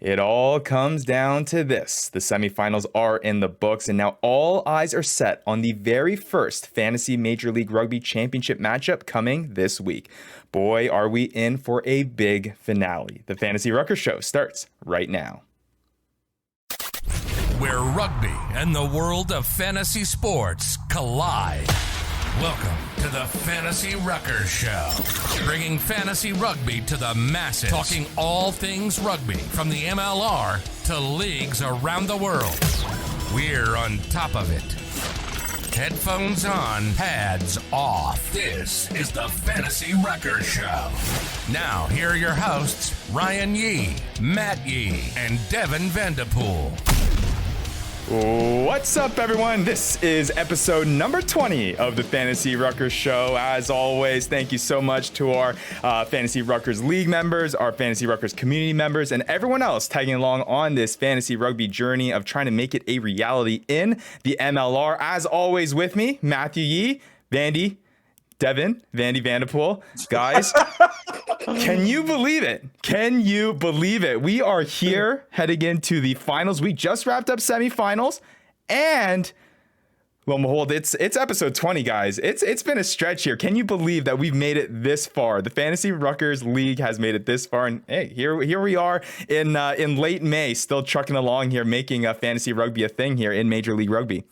It all comes down to this. The semifinals are in the books, and now all eyes are set on the very first Fantasy Major League Rugby Championship matchup coming this week. Boy, are we in for a big finale. The Fantasy Ruckers show starts right now. Where rugby and the world of fantasy sports collide. Welcome to the Fantasy Ruckers Show, bringing fantasy rugby to the masses, talking all things rugby from the MLR to leagues around the world. We're on top of it. Headphones on, pads off. This is the Fantasy Ruckers Show. Now, here are your hosts, Ryan Yee, Matt Yee, and Devin Vanderpool. What's up, everyone? This is episode number 20 of the Fantasy Ruckers Show. As always, thank you so much to our Fantasy Ruckers League members, our Fantasy Ruckers community members, and everyone else tagging along on this fantasy rugby journey of trying to make it a reality in the MLR. As always, with me, Matthew Yee, Vandy, Devin, Vandy Vanderpool. Guys, can you believe it? Can you believe it? We are here heading into the finals. We just wrapped up semifinals, and lo and behold, it's episode 20, guys. It's been a stretch here. Can you believe that we've made it this far? The Fantasy Ruckers League has made it this far, and hey, here we are in late May, still trucking along here, making fantasy rugby a thing here in Major League Rugby.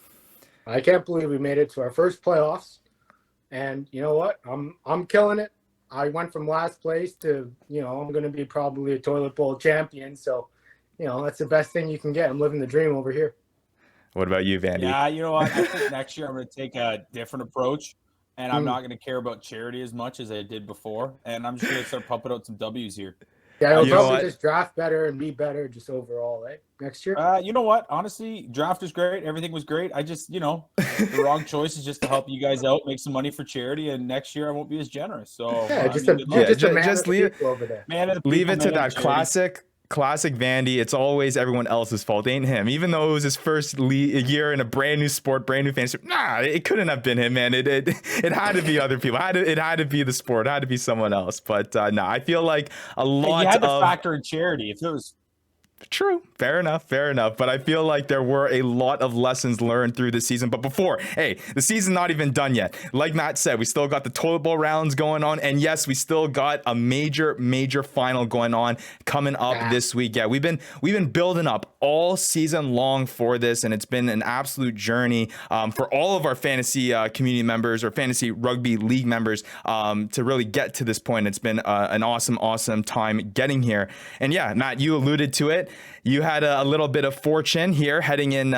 I can't believe we made it to our first playoffs, and you know what? I'm killing it. I went from last place to, I'm going to be probably a toilet bowl champion. So, that's the best thing you can get. I'm living the dream over here. What about you, Vandy? Yeah, you know what? I think next year I'm going to take a different approach, and I'm not going to care about charity as much as I did before. And I'm just going to start pumping out some W's here. Yeah, I'll probably just draft better and be better just overall, right? Next year? You know what? Honestly, draft was great. Everything was great. I just, the wrong choice is just to help you guys out, make some money for charity, and next year I won't be as generous. So just leave it. Over there. Leave it to that classic Vandy. It's always everyone else's fault, ain't him. Even though it was his first year in a brand new sport, brand new fantasy. Nah, it couldn't have been him, man. It had to be other people. It had to be the sport. It had to be someone else. But no, I feel like a lot. You had to factor in charity. If it was true. Fair enough. But I feel like there were a lot of lessons learned through the season. But the season's not even done yet. Like Matt said, we still got the toilet bowl rounds going on. And yes, we still got a major final going on coming up this week. Yeah, we've been building up all season long for this. And it's been an absolute journey for all of our fantasy community members or fantasy rugby league members to really get to this point. It's been an awesome time getting here. And yeah, Matt, you alluded to it. You had a little bit of fortune here heading in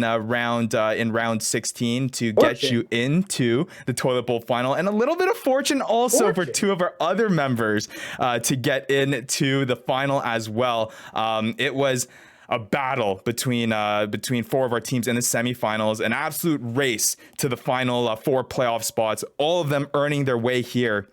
round 16 to get you into the toilet bowl final, and a little bit of fortune also for two of our other members to get into the final as well. It was a battle between four of our teams in the semifinals, an absolute race to the final four playoff spots, all of them earning their way here.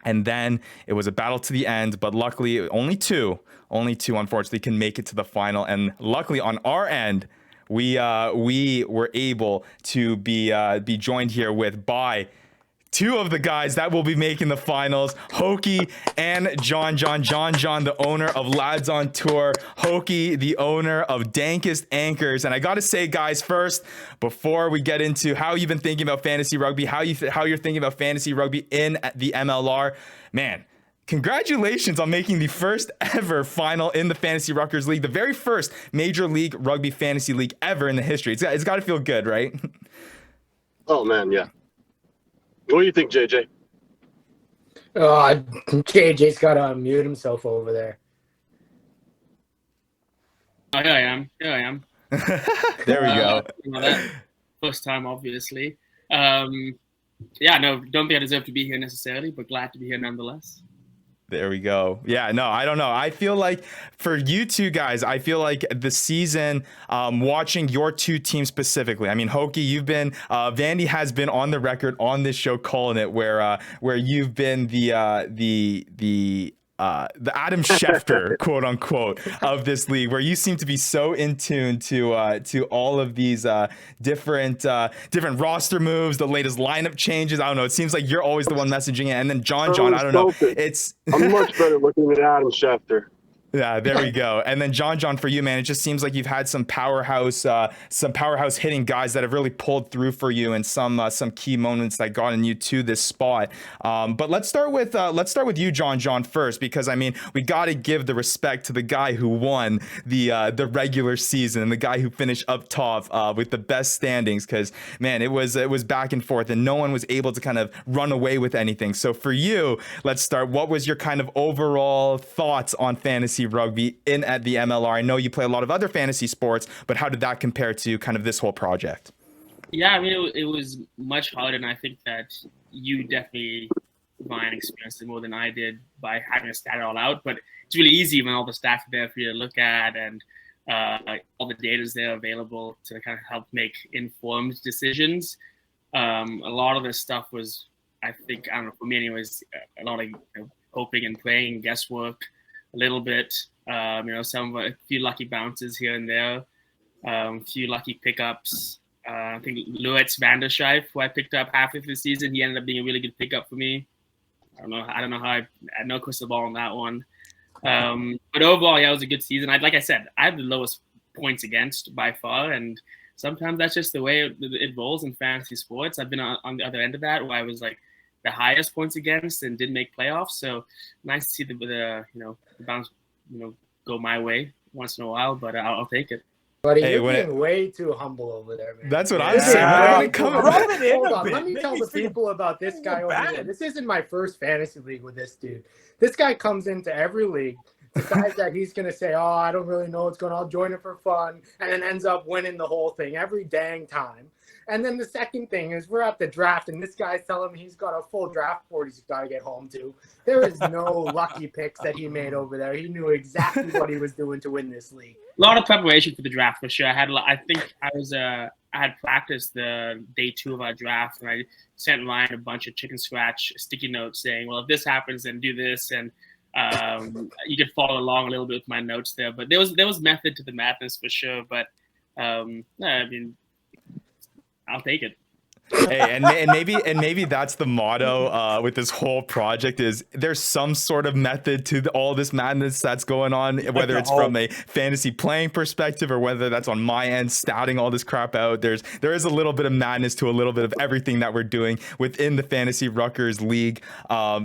And then it was a battle to the end, but luckily only two unfortunately can make it to the final. And luckily on our end, we were able to be joined here by two of the guys that will be making the finals, Hokey and John, the owner of Lads on Tour, Hokey, the owner of Dankest Anchors. And I got to say, guys, first, before we get into how you've been thinking about fantasy rugby, how you're thinking about fantasy rugby in the MLR, man, congratulations on making the first ever final in the Fantasy Ruckers League, the very first Major League Rugby Fantasy League ever in the history. It's got to feel good, right? Oh, man, yeah. What do you think, JJ? JJ's got to unmute himself over there. Oh, here I am. There we go. First time, obviously. Don't think I deserve to be here necessarily, but glad to be here nonetheless. There we go. Yeah, no, I don't know. I feel like for you two guys, I feel like the season, watching your two teams specifically. I mean, Hokey, you've been, Vandy has been on the record on this show calling it where you've been the Adam Schefter, quote unquote, of this league, where you seem to be so in tune to all of these different roster moves, the latest lineup changes. I don't know. It seems like you're always the one messaging it. And then John, I don't know. I'm much better looking than Adam Schefter. Yeah, there we go. And then John, for you, man, it just seems like you've had some powerhouse hitting guys that have really pulled through for you, and some key moments that gotten you to this spot. But let's start with you, John, first, because I mean we got to give the respect to the guy who won the regular season and the guy who finished up top with the best standings. Because man, it was back and forth, and no one was able to kind of run away with anything. So for you, let's start. What was your kind of overall thoughts on fantasy rugby in at the MLR? I know you play a lot of other fantasy sports, but how did that compare to kind of this whole project? Yeah, I mean, it was much harder, and I think that you definitely, Ryan, experienced it more than I did by having to stat it all out. But it's really easy when all the stats are there for you to look at, and all the data is there available to kind of help make informed decisions. A lot of this stuff was, I think, I don't know, for me anyways, a lot of hoping and praying, guesswork, a little bit, a few lucky bounces here and there, a few lucky pickups. I think Louis van der Schijf, who I picked up halfway through the season, he ended up being a really good pickup for me. I don't know how I had no crystal ball on that one. But overall, yeah, it was a good season. Like I said, I have the lowest points against by far, and sometimes that's just the way it rolls in fantasy sports. I've been on the other end of that, where I was like the highest points against and didn't make playoffs. So nice to see the bounce go my way once in a while, but I'll take it. Buddy, you're being way too humble over there, man. That's what I'm saying. Hold on, let me tell the people about this guy over there. This isn't my first fantasy league with this dude. This guy comes into every league, decides that he's going to say, oh, I don't really know what's going on, I'll join it for fun, and then ends up winning the whole thing every dang time. And then the second thing is we're at the draft, and this guy's telling me he's got a full draft board he's got to get home to. There is no lucky picks that he made over there. He knew exactly what he was doing to win this league. A lot of preparation for the draft for sure. I had practiced the day 2 of our draft, and I sent Ryan a bunch of chicken scratch sticky notes saying, well, if this happens, then do this, and you could follow along a little bit with my notes there. But there was method to the madness for sure. But I mean, I'll take it. Hey, and maybe that's the motto with this whole project is there's some sort of method to all this madness that's going on, whether it's from a fantasy playing perspective or whether that's on my end statting all this crap out. There is a little bit of madness to a little bit of everything that we're doing within the Fantasy Ruckers League.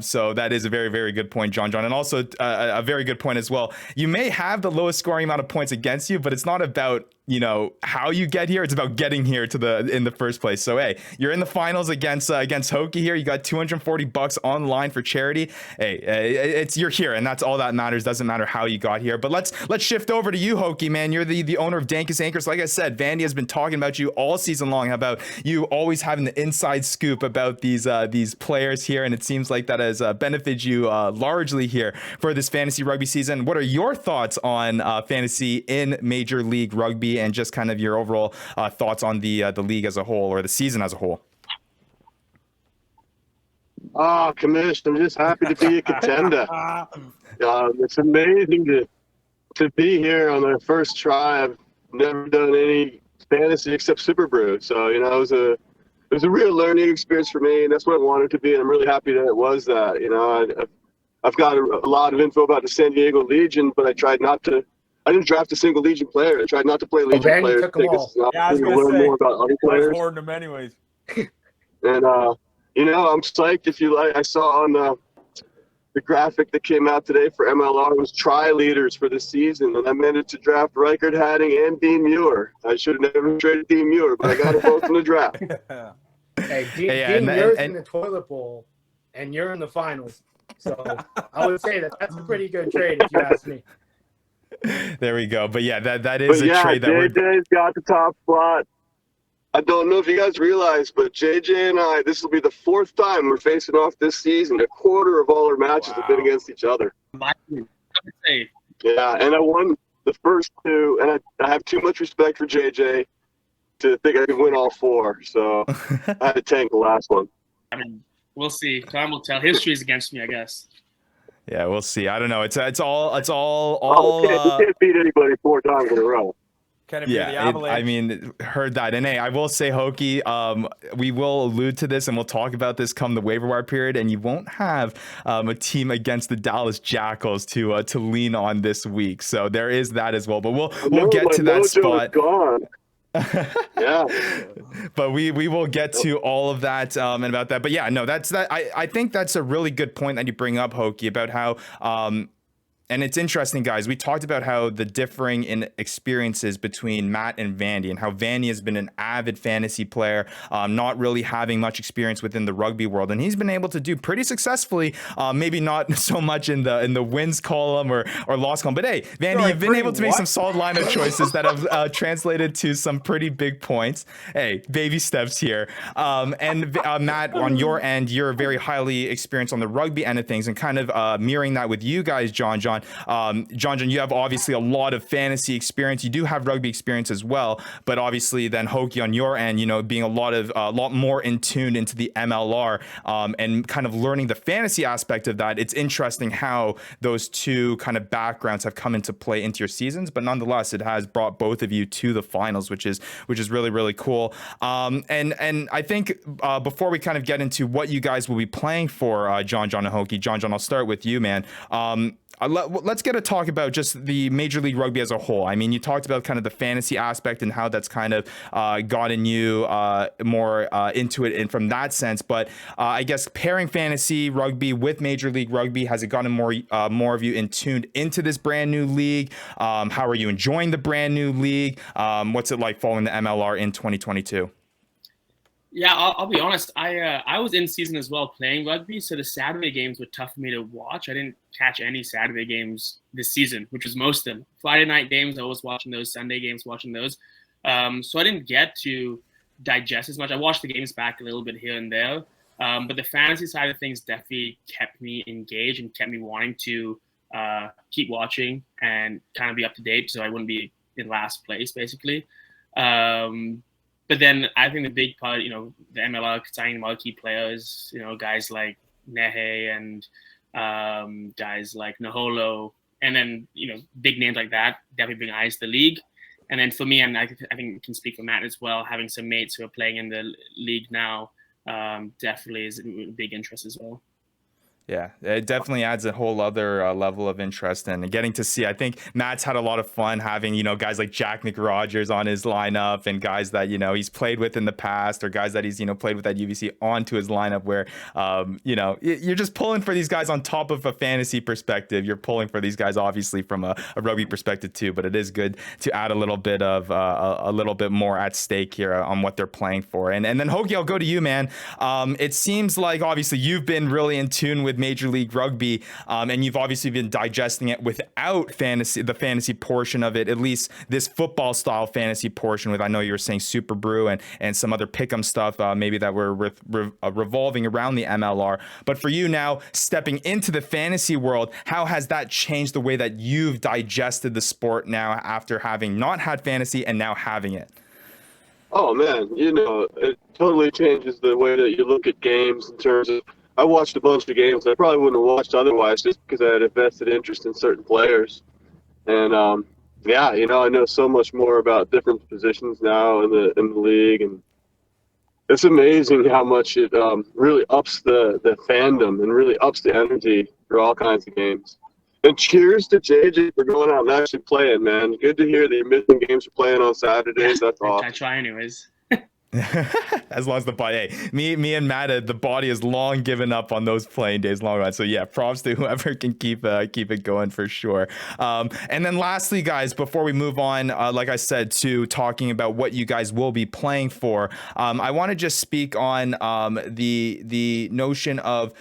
So that is a very, very good point, John. And also a very good point as well. You may have the lowest scoring amount of points against you, but it's not about how you get here. It's about getting here in the first place. So hey, you're in the finals against Hokie here. You got $240 online for charity. Hey, you're here, and that's all that matters. Doesn't matter how you got here. But let's shift over to you, Hokie, man. You're the owner of Dankus Anchors. Like I said, Vandy has been talking about you all season long, about you always having the inside scoop about these players here, and it seems like that has benefited you largely here for this fantasy rugby season. What are your thoughts on fantasy in Major League Rugby, and just kind of your overall thoughts on the league as a whole, or the season as a whole? Oh, Commish, I'm just happy to be a contender. It's amazing to be here on my first try. I've never done any fantasy except Super Brew, so it was a real learning experience for me, and that's what I wanted to be, and I'm really happy that it was that. I've got a lot of info about the San Diego Legion, but I didn't draft a single Legion player. I tried not to play Legion players because it's not to learn more about other players. I them anyways. And I'm psyched. If you like, I saw on the graphic that came out today for MLR was try leaders for the season, and I managed to draft Reichert Hatting and Dean Muir. I should have never traded Dean Muir, but I got them both in the draft. Hey, Dean Muir's in the toilet bowl, and you're in the finals. So I would say that's a pretty good trade if you ask me. There we go. But yeah, that is a trade that JJ's got the top spot. I don't know if you guys realize, but JJ and I, this will be the 4th time we're facing off this season. A quarter of all our matches have been against each other. Yeah, and I won the first 2, and I have too much respect for JJ to think I can win all 4. So I had to tank the last one. I mean, we'll see. Time will tell. History is against me, I guess. Yeah, we'll see. I don't know. It's all. You can't beat anybody 4 times in a row. Can it be the Avalanche? I mean, heard that. And hey, I will say, Hokie, we will allude to this and we'll talk about this come the waiver wire period, and you won't have a team against the Dallas Jackals to lean on this week. So there is that as well. But we'll get to that spot. Gone. Yeah, but we will get to all of that and about that. But yeah, no, that's that. I think that's a really good point that you bring up, Hokie, about how and it's interesting, guys. We talked about how the differing in experiences between Matt and Vandy, and how Vandy has been an avid fantasy player, not really having much experience within the rugby world, and he's been able to do pretty successfully. Maybe not so much in the wins column or loss column, but hey, Vandy, you've been able to make some solid lineup choices that have translated to some pretty big points. Hey, baby steps here. And Matt, on your end, you're very highly experienced on the rugby end of things, and kind of mirroring that with you guys, John, you have obviously a lot of fantasy experience. You do have rugby experience as well, but obviously then Hokie on your end, being a lot more in tune into the MLR and kind of learning the fantasy aspect of that. It's interesting how those two kind of backgrounds have come into play into your seasons, but nonetheless, it has brought both of you to the finals, which is really, really cool. And I think before we kind of get into what you guys will be playing for, John and Hokie, John, I'll start with you, man. Let's get a talk about just the Major League Rugby as a whole. I mean, you talked about kind of the fantasy aspect and how that's kind of gotten you more into it, and from that sense. But I guess pairing fantasy rugby with Major League Rugby, has it gotten more of you in tuned into this brand new league? How are you enjoying the brand new league? What's it like following the MLR in 2022? Yeah, I'll be honest. I was in season as well playing rugby, so the Saturday games were tough for me to watch. I didn't catch any Saturday games this season, which was most of them. Friday night games, I was watching those. Sunday games, watching those. So I didn't get to digest as much. I watched the games back a little bit here and there, but the fantasy side of things definitely kept me engaged and kept me wanting to keep watching and kind of be up to date, so I wouldn't be in last place, basically. But then I think the big part, the MLR signing marquee players, guys like Nehe and guys like Naholo, and then, big names like that definitely bring eyes to the league. And then for me, and I think can speak for Matt as well, having some mates who are playing in the league now definitely is a big interest as well. Yeah, it definitely adds a whole other level of interest, and getting to see. I think Matt's had a lot of fun having, guys like Jack McRogers on his lineup, and guys that, he's played with in the past, or guys that he's, played with at UBC onto his lineup, where, you're just pulling for these guys on top of a fantasy perspective. You're pulling for these guys, obviously, from a rugby perspective too, but it is good to add a little bit of a little bit more at stake here on what they're playing for. And then Hokie, I'll go to you, man. It seems like obviously you've been really in tune with Major League Rugby, and you've obviously been digesting it without the fantasy portion of it, at least this football style fantasy portion with, I know you were saying Super Brew and some other pick'em stuff maybe that were revolving around the MLR. But for you now, stepping into the fantasy world, how has that changed the way that you've digested the sport now after having not had fantasy and now having it? Oh man, it totally changes the way that you look at games in terms of, I watched a bunch of games I probably wouldn't have watched otherwise, just because I had a vested interest in certain players. And I know so much more about different positions now in the league, and it's amazing how much it really ups the fandom and really ups the energy for all kinds of games. And cheers to JJ for going out and actually playing, man. Good to hear that you're missing games for playing on Saturdays. That's awesome. I try anyways. As long as the body, me and Matt, the body has long given up on those playing days long run. So yeah, props to whoever can keep it going for sure. And then lastly, guys, before we move on, like I said, to talking about what you guys will be playing for, I want to just speak on the notion of,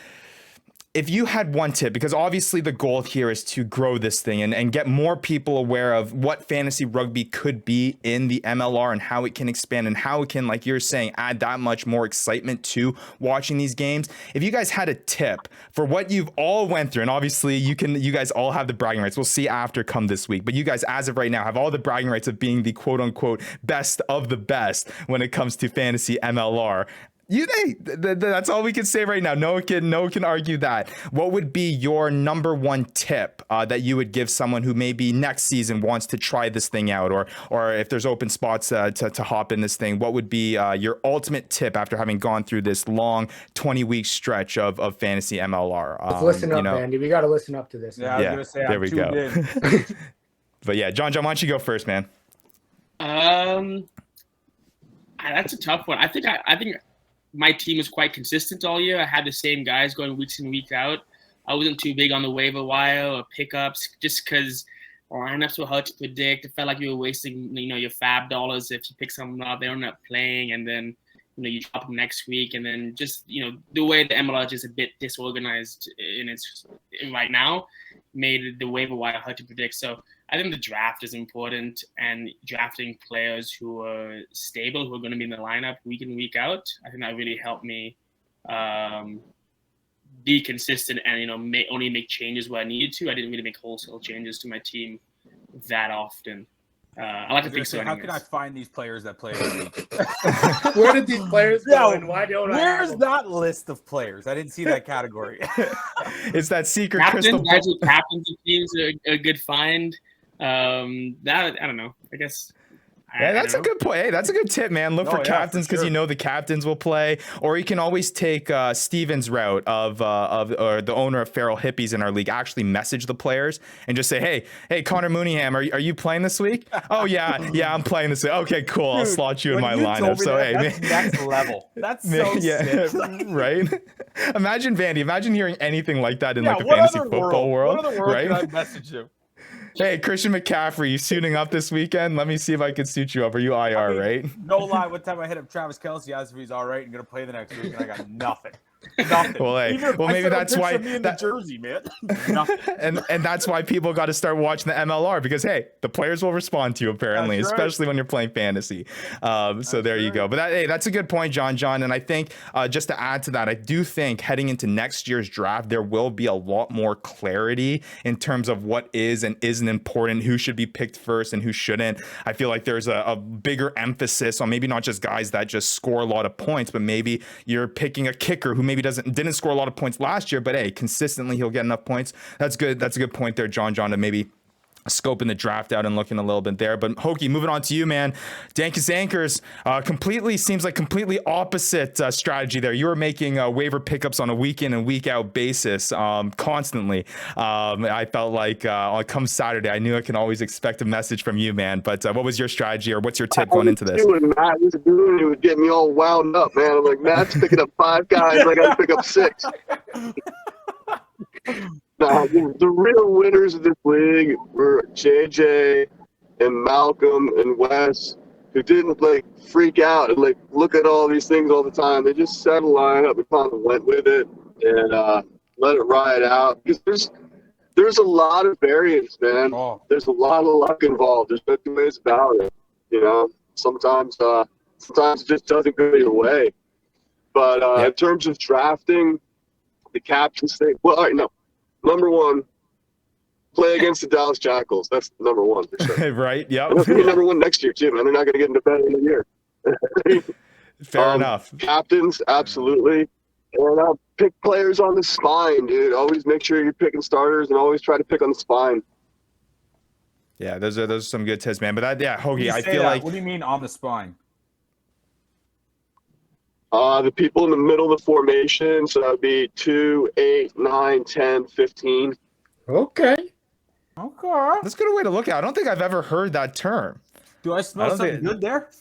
if you had one tip, because obviously the goal here is to grow this thing and get more people aware of what fantasy rugby could be in the MLR and how it can expand and how it can, like you're saying, add that much more excitement to watching these games. If you guys had a tip for what you've all went through, and obviously you guys all have the bragging rights. We'll see after come this week, but you guys, as of right now, have all the bragging rights of being the quote unquote best of the best when it comes to fantasy MLR. That's all we can say right now. No one can argue that. What would be your number one tip that you would give someone who maybe next season wants to try this thing out, or if there's open spots to hop in this thing? What would be your ultimate tip after having gone through this long 20-week stretch of fantasy MLR? Let's listen up, Andy. We got to listen up to this. Yeah, I was gonna say there I'm we tuned go. in. But yeah, John, why don't you go first, man? That's a tough one. I think my team was quite consistent all year. I had the same guys going weeks in, week out. I wasn't too big on the waiver wire or pickups just because lineups were hard to predict. It felt like you were wasting, your fab dollars if you pick someone up, they don't end up playing, and then, you drop them next week, and then just, the way the MLR is a bit disorganized right now made the waiver wire hard to predict. So I think the draft is important, and drafting players who are stable, who are going to be in the lineup week in, week out. I think that really helped me be consistent and, only make changes where I needed to. I didn't really make wholesale changes to my team that often. I like to think so. How can I find these players that play every week? Where did these players go, and why don't I? Where's that list of players? I didn't see that category. It's that secret crystal ball. Captains of teams are a good find. That I don't know. I guess. Yeah, that's a good point. Hey, that's a good tip, man. Look for captains because the captains will play, or you can always take Steven's route of the owner of Feral Hippies in our league. Actually, message the players and just say, hey, Connor Mooneyham, are you playing this week? Oh yeah, I'm playing this week. Okay, cool. I'll slot you in my lineup. So that's next level. That's so sick. Right? Imagine Vandy. Imagine hearing anything like that in like the fantasy football world. What other world right? can I message you? Hey, Christian McCaffrey, you suiting up this weekend? Let me see if I can suit you up. Are you IR, right? No lie. One time I hit up Travis Kelce, asked if he's all right and going to play the next week, and I got nothing. Nothing. Well, hey, maybe that's why me in the jersey, man. Nothing. and that's why people got to start watching the MLR because hey, the players will respond to you apparently, especially when you're playing fantasy. So there you go. But that's a good point, John. And I think just to add to that, I do think heading into next year's draft, there will be a lot more clarity in terms of what is and isn't important, who should be picked first and who shouldn't. I feel like there's a bigger emphasis on maybe not just guys that just score a lot of points, but maybe you're picking a kicker who maybe didn't score a lot of points last year, but hey, consistently he'll get enough points. That's good. That's a good point there, John, to maybe scoping the draft out and looking a little bit there. But Hokie, moving on to you, man. Dankus Anchors, completely opposite strategy there. You were making waiver pickups on a week in and week out basis constantly. I felt like come Saturday, I knew I can always expect a message from you, man. But what was your strategy or what's your tip going into this? Matt was doing it would get me all wound up, man. I'm like, Matt's picking up 5 guys. I got to pick up 6. The real winners of this league were JJ and Malcolm and Wes, who didn't freak out and look at all these things all the time. They just set a line up and kind of went with it and let it ride out. Because there's a lot of variance, man. Oh. There's a lot of luck involved. There's no two ways about it. Sometimes it just doesn't go your way. But in terms of drafting, the captain's thing. Well, all right, no. Number one, play against the Dallas Jackals. That's number one for sure. Right, yeah. They'll be number one next year, too, man. They're not going to get into bed in the year. Fair enough. Captains, absolutely. And pick players on the spine, dude. Always make sure you're picking starters and always try to pick on the spine. Yeah, those are some good tips, man. But Hoagie, I feel like... What do you mean on the spine? The people in the middle of the formation, so that would be 2, 8, 9, 10, 15. Okay. That's a good way to look at it. I don't think I've ever heard that term. Do I smell something good there?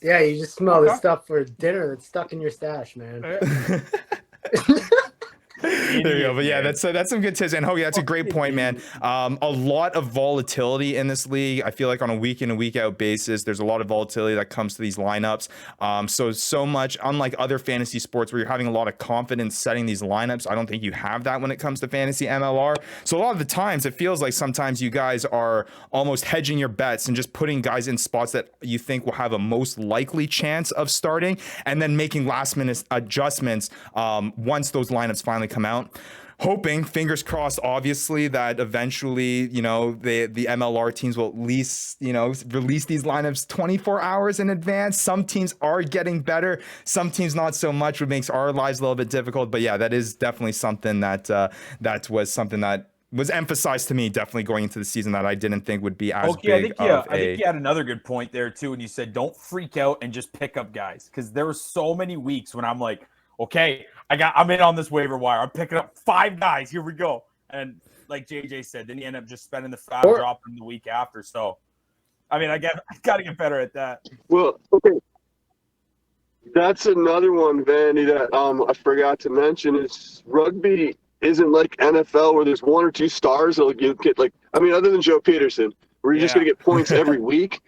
Yeah, you just smell the stuff for dinner that's stuck in your stash, man. There you go. But yeah, that's some good tips. And Hoagie, that's a great point, man. A lot of volatility in this league. I feel like on a week in and week out basis, there's a lot of volatility that comes to these lineups. So much, unlike other fantasy sports where you're having a lot of confidence setting these lineups, I don't think you have that when it comes to fantasy MLR. So a lot of the times it feels like sometimes you guys are almost hedging your bets and just putting guys in spots that you think will have a most likely chance of starting and then making last minute adjustments once those lineups finally come out. hoping, fingers crossed, obviously, that eventually, the MLR teams will at least, release these lineups 24 hours in advance. Some teams are getting better, some teams not so much, which makes our lives a little bit difficult. But yeah, that is definitely something that was emphasized to me, definitely going into the season, that I didn't think would be as big I think you had another good point there too, and you said don't freak out and just pick up guys, because there were so many weeks when I'm like, okay, I'm in on this waiver wire. I'm picking up 5 guys. Here we go. And like JJ said, then you end up just spending the fab drop in the week after. So, I mean, I got to get better at that. Well, okay. That's another one, Vandy, that I forgot to mention is rugby isn't like NFL where there's 1 or 2 stars that you get, like, I mean, other than Joe Peterson, where you're just going to get points every week.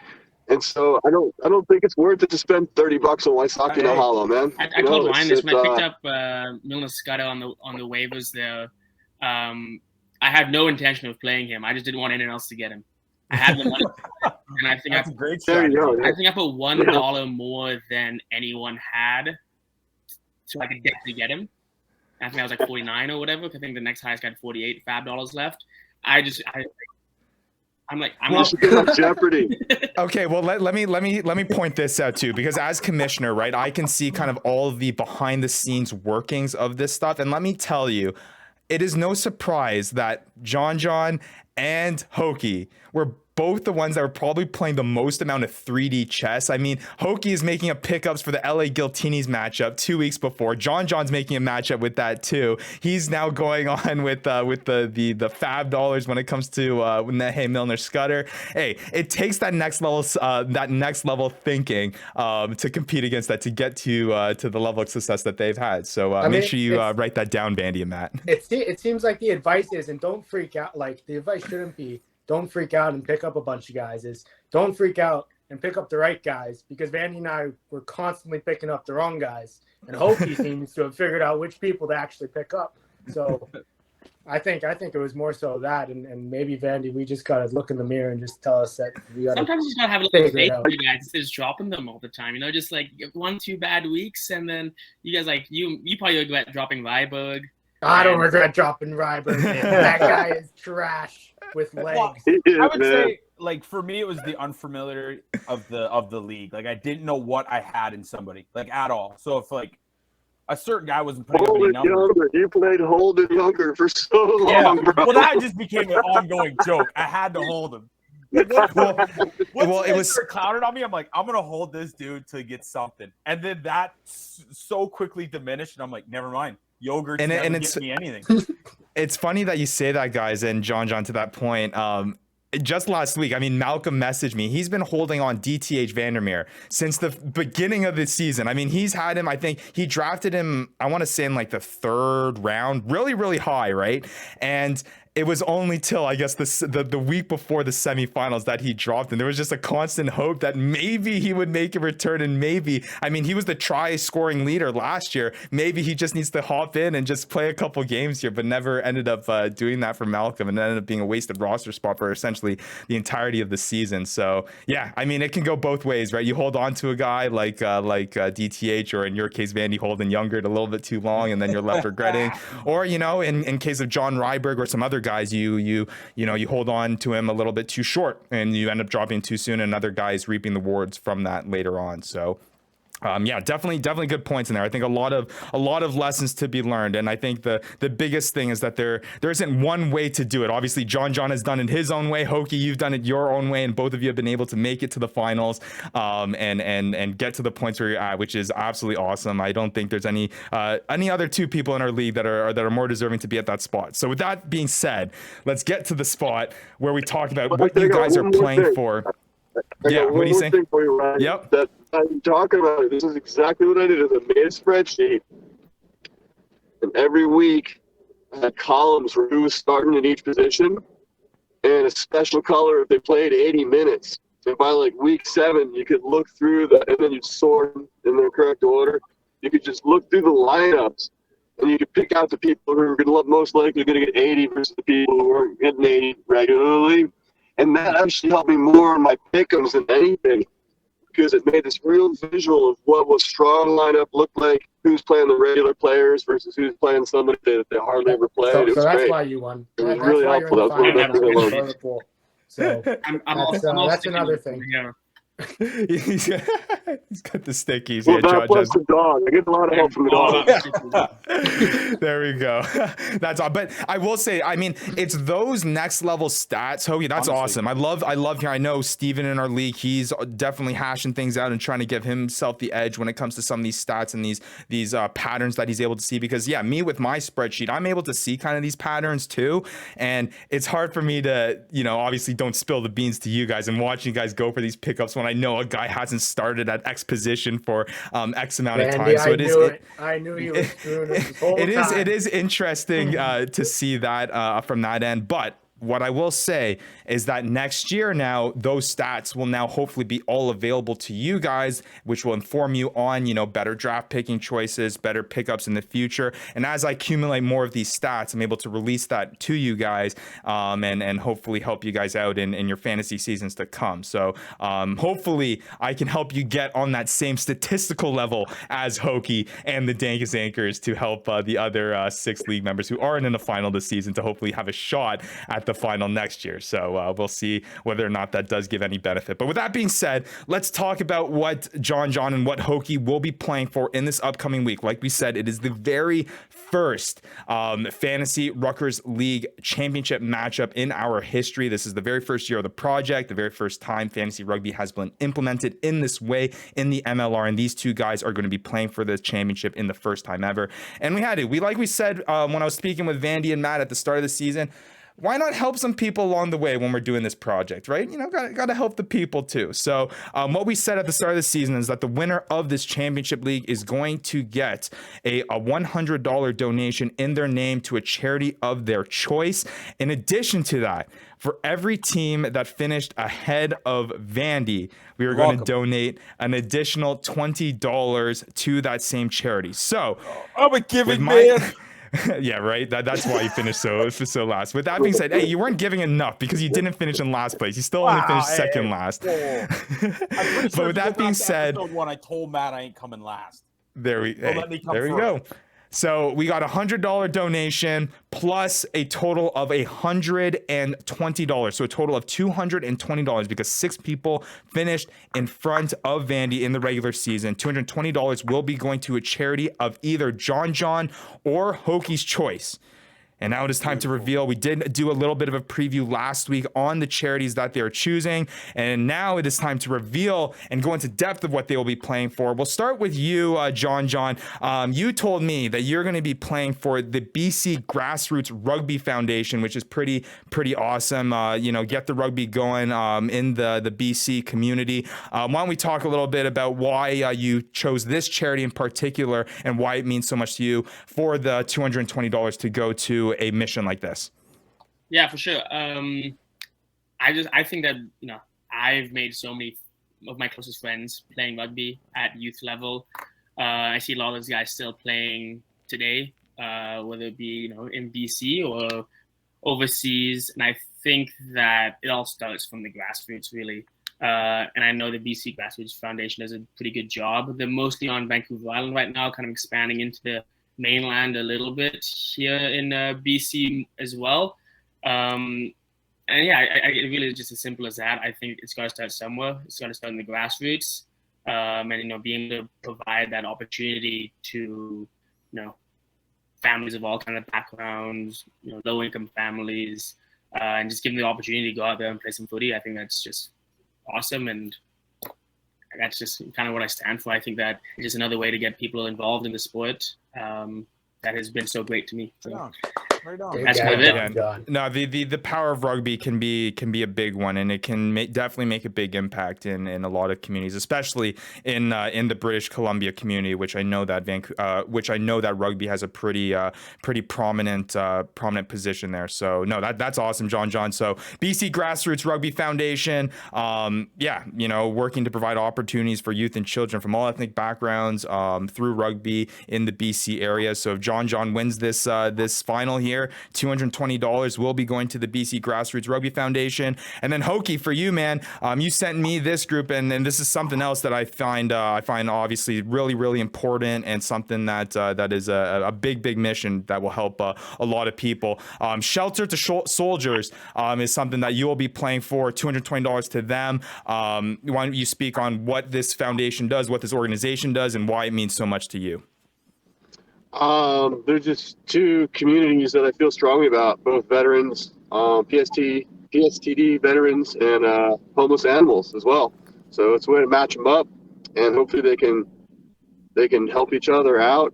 And so I don't think it's worth it to spend $30 on Wysocki no Hollow, man. I told Ryan this when I picked up Milner Scudder on the waivers there. I had no intention of playing him. I just didn't want anyone else to get him. I had the money, and I think That's a great strategy. I think I put $1 more than anyone had, so I could get him. I think I was like 49 or whatever. I think the next highest got 48 fab dollars left. I'm not Jeopardy. Okay, well let me point this out too, because as commissioner, right, I can see kind of all of the behind the scenes workings of this stuff, and let me tell you, it is no surprise that John and Hokie were both the ones that were probably playing the most amount of 3D chess. I mean, Hokie is making up pickups for the LA Guiltines matchup 2 weeks before. John's making a matchup with that too. He's now going on with the fab dollars when it comes to Milner Scudder. Hey, it takes that next level thinking to compete against that, to get to the level of success that they've had. So make sure you write that down, Bandy and Matt. It seems like the advice is, and don't freak out. Like, the advice shouldn't be, don't freak out and pick up a bunch of guys. Is don't freak out and pick up the right guys, because Vandy and I were constantly picking up the wrong guys, and Hokie seems to have figured out which people to actually pick up. So I think it was more so that, and maybe Vandy, we just gotta look in the mirror and just tell us that we gotta. Sometimes you just gotta have a little faith in you guys instead of dropping them all the time. Just like 1-2 bad weeks, and then you guys, like, you probably regret dropping Ryberg. I don't regret dropping Ryberg. That guy is trash with legs. Well, I would say, like, for me, it was the unfamiliar of the league. Like, I didn't know what I had in somebody, like, at all. So if, like, a certain guy wasn't putting up any numbers. You played Holden Younger for so long, bro. Well, that just became an ongoing joke. I had to hold him. Once it was clouded on me, I'm like, I'm gonna hold this dude till he gets something, and then that so quickly diminished, and I'm like, never mind. Yogurt and it's me anything. It's funny that you say that, guys, and John, to that point. Just last week, I mean, Malcolm messaged me. He's been holding on DTH Vandermeer since the beginning of the season. I mean, he's had him, I think he drafted him, I want to say in like the 3rd round, really, really high, right? And it was only till, I guess, the week before the semifinals that he dropped, and there was just a constant hope that maybe he would make a return, and maybe, I mean, he was the try-scoring leader last year. Maybe he just needs to hop in and just play a couple games here, but never ended up doing that for Malcolm, and ended up being a wasted roster spot for essentially the entirety of the season. So, yeah, I mean, it can go both ways, right? You hold on to a guy like DTH, or in your case, Vandy Holden Younger, a little bit too long, and then you're left regretting. Or, in case of John Ryberg or some other guys, you hold on to him a little bit too short, and you end up dropping too soon, and other guys reaping the rewards from that later on. So definitely good points in there. I think a lot of lessons to be learned, and I think the biggest thing is that there isn't one way to do it. Obviously, John has done it his own way. Hokie, you've done it your own way, and both of you have been able to make it to the finals, and get to the points where you're at, which is absolutely awesome. I don't think there's any other 2 people in our league that are more deserving to be at that spot. So with that being said, let's get to the spot where we talk about what you guys are playing for. Yeah, what do you say? Yep. That I'm talking about it. This is exactly what I did. I made a spreadsheet, and every week I had columns for who was starting in each position, and a special color if they played 80 minutes. And by like week 7, you could look through that, and then you'd sort in the correct order. You could just look through the lineups, and you could pick out the people who are most likely going to get 80 versus the people who aren't getting 80 regularly. And that actually helped me more in my pick'ems than anything. because it made this real visual of what was strong lineup looked like, who's playing the regular players versus who's playing somebody that they hardly ever played. So, It was so that's great. why you won. It was That's really why helpful. you're That in was one of the best things I the loved. toilet bowl. So I'm that's also another thing. Yeah. he's got the stickies Well, here, that plus John. the dog. I get a lot of help from the dog. There we go. That's all. But I will say, I mean, it's those next level stats, Hoagie. That's Honestly. awesome. I love here. I know Steven in our league, he's definitely hashing things out and trying to give himself the edge when it comes to some of these stats and these patterns that he's able to see. Because yeah, me with my spreadsheet, I'm able to see kind of these patterns too. And it's hard for me to, obviously don't spill the beans to you guys and watching you guys go for these pickups when I know a guy hasn't started at X position for X amount of time. So I knew he was screwing us this whole time. it is interesting to see that from that end. But what I will say is that next year now, those stats will now hopefully be all available to you guys, which will inform you on, better draft picking choices, better pickups in the future. And as I accumulate more of these stats, I'm able to release that to you guys and hopefully help you guys out in your fantasy seasons to come. So hopefully I can help you get on that same statistical level as Hokie and the Dankus Anchors to help the other 6 league members who aren't in the final this season to hopefully have a shot at the final next year. So we'll see whether or not that does give any benefit. But with that being said, let's talk about what John and what Hokie will be playing for in this upcoming week. Like we said, it is the very first Fantasy Ruckers League Championship matchup in our history. This is the very first year of the project, the very first time Fantasy Rugby has been implemented in this way in the MLR, and these two guys are going to be playing for this championship in the first time ever. And like we said when I was speaking with Vandy and Matt at the start of the season, why not help some people along the way when we're doing this project, right? Got to help the people too. So what we said at the start of the season is that the winner of this championship league is going to get a $100 donation in their name to a charity of their choice. In addition to that, for every team that finished ahead of Vandy, we are going to donate an additional $20 to that same charity. So I'm a giving man. Yeah, right. That's why you finished so last. With that being said, hey, you weren't giving enough because you didn't finish in last place. You still only finished second last. But with that being said, when I told Matt I ain't coming last. There we go. So we got $100 donation plus a total of $120. So a total of $220 because 6 people finished in front of Vandy in the regular season. $220 will be going to a charity of either John or Hokie's choice. And now it is time to reveal. We did do a little bit of a preview last week on the charities that they're choosing. And now it is time to reveal and go into depth of what they will be playing for. We'll start with you, John. You told me that you're going to be playing for the BC Grassroots Rugby Foundation, which is pretty awesome. Get the rugby going in the BC community. Why don't we talk a little bit about why you chose this charity in particular and why it means so much to you for the $220 to go to a mission like this? Yeah, for sure. I think that I've made so many of my closest friends playing rugby at youth level. I see a lot of those guys still playing today, whether it be in BC or overseas. And I think that it all starts from the grassroots, really. And I know the BC Grassroots Foundation does a pretty good job. They're mostly on Vancouver Island right now, kind of expanding into the mainland a little bit here in BC as well. And yeah, I really is just as simple as that. I think it's got to start somewhere. It's got to start in the grassroots, and being able to provide that opportunity to families of all kind of backgrounds, low income families, and just give them the opportunity to go out there and play some footy. I think that's just awesome, and that's just kind of what I stand for. I think that it's just another way to get people involved in the sport. That has been so great to me. So. Right on. That's kind of it. No, the power of rugby can be a big one, and it can definitely make a big impact in a lot of communities, especially in the British Columbia community, which I know that rugby has a pretty prominent position there. So no, that's awesome, John. So BC Grassroots Rugby Foundation, working to provide opportunities for youth and children from all ethnic backgrounds through rugby in the BC area. So if John wins this final, he here. $220 will be going to the BC Grassroots Rugby Foundation. And then Hokie, for you, man, you sent me this group, and this is something else that I find obviously really, really important, and something that that is a big mission that will help a lot of people. Shelter to Soldiers is something that you will be playing for, $220 to them. Why don't you speak on what this foundation does, what this organization does, and why it means so much to you? They're just two communities that I feel strongly about, both veterans, PSTD veterans, and homeless animals as well. So it's a way to match them up, and hopefully they can help each other out.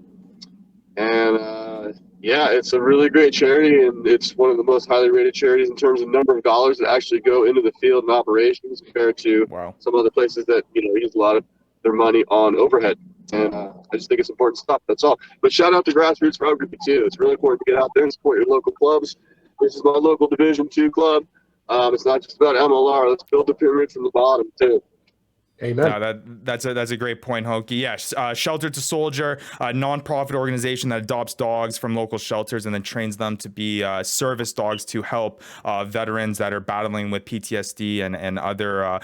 And yeah, it's a really great charity, and it's one of the most highly rated charities in terms of number of dollars that actually go into the field and operations compared to some other places that use a lot of their money on overhead. And I just think it's important stuff. That's all. But shout out to Grassroots Rugby too. It's really important to get out there and support your local clubs. This is my local Division II club. It's not just about MLR. Let's build the pyramid from the bottom too. Amen. No, that's a great point, Hokie. Yes, Shelter to Soldier, a nonprofit organization that adopts dogs from local shelters and then trains them to be service dogs to help veterans that are battling with PTSD and other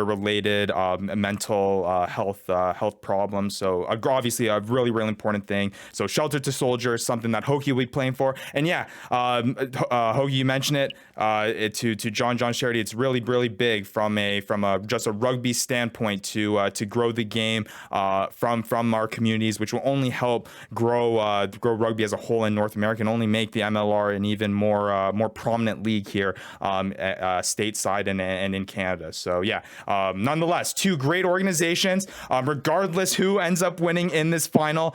related mental health problems. So obviously a really, really important thing. So Shelter to Soldier is something that Hokie will be playing for. And yeah, Hokie, you mentioned it to John's charity. It's really, really big from just a rugby standpoint to grow the game from our communities, which will only help grow rugby as a whole in North America, and only make the MLR an even more prominent league here stateside and in Canada. So yeah, nonetheless, two great organizations. Regardless who ends up winning in this final,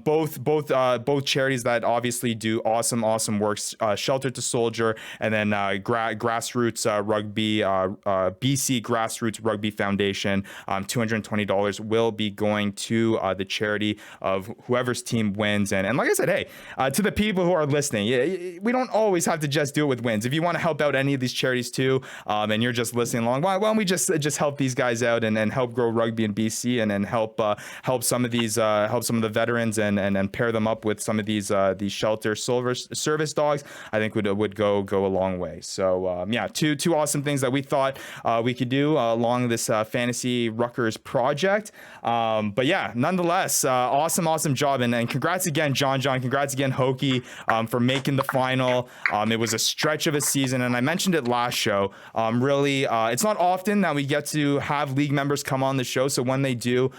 both charities that obviously do awesome work. Shelter to Soldier, and then Grassroots Rugby, BC Grassroots Rugby Foundation. $220 will be going to the charity of whoever's team wins. And like I said, hey, to the people who are listening, we don't always have to just do it with wins. If you want to help out any of these charities too, and you're just listening along, why don't we just help these guys out and help grow rugby in BC, and help some of the veterans and pair them up with some of these shelter service dogs. I think would go a long way. So yeah, two awesome things that we thought we could do along this fantasy Ruckers project. But yeah, nonetheless, awesome job, and congrats again, John. Congrats again, Hokie, for making the final. It was a stretch of a season, and I mentioned it last show. Really, it's not often that we get to have league members come on the show, so when they do,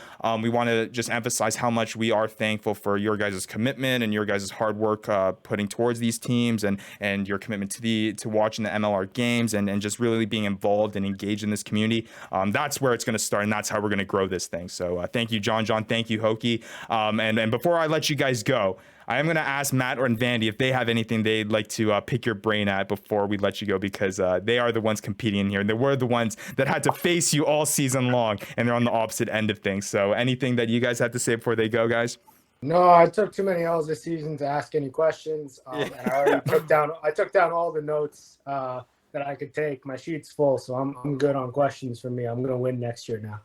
we want to just emphasize how much we are thankful for your guys' commitment and your guys' hard work putting towards these teams, and your commitment to watching the MLR games, and just really being involved and engaged in this community. That's where it's going to start, and that's how we're going to grow this thing. So thank you, John. Thank you, Hokie. And before I let you guys go, I am going to ask Matt or Vandy if they have anything they'd like to pick your brain at before we let you go, because they are the ones competing in here, and they were the ones that had to face you all season long, and they're on the opposite end of things. So anything that you guys have to say before they go, guys? No, I took too many L's this season to ask any questions, and I already took down all the notes that I could take. My sheet's full, so I'm good on questions for me. I'm gonna win next year now.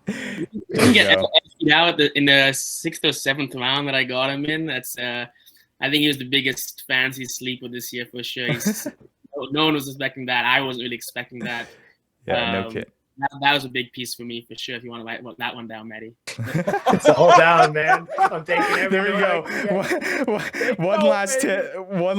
Now in the 6th or 7th round that I got him in, that's I think he was the biggest fantasy sleeper this year for sure. No one was expecting that. I wasn't really expecting that. Yeah, no kid. That was a big piece for me for sure. If you want to write that one down, Maddie. It's all down, man. I'm taking every. There we go. One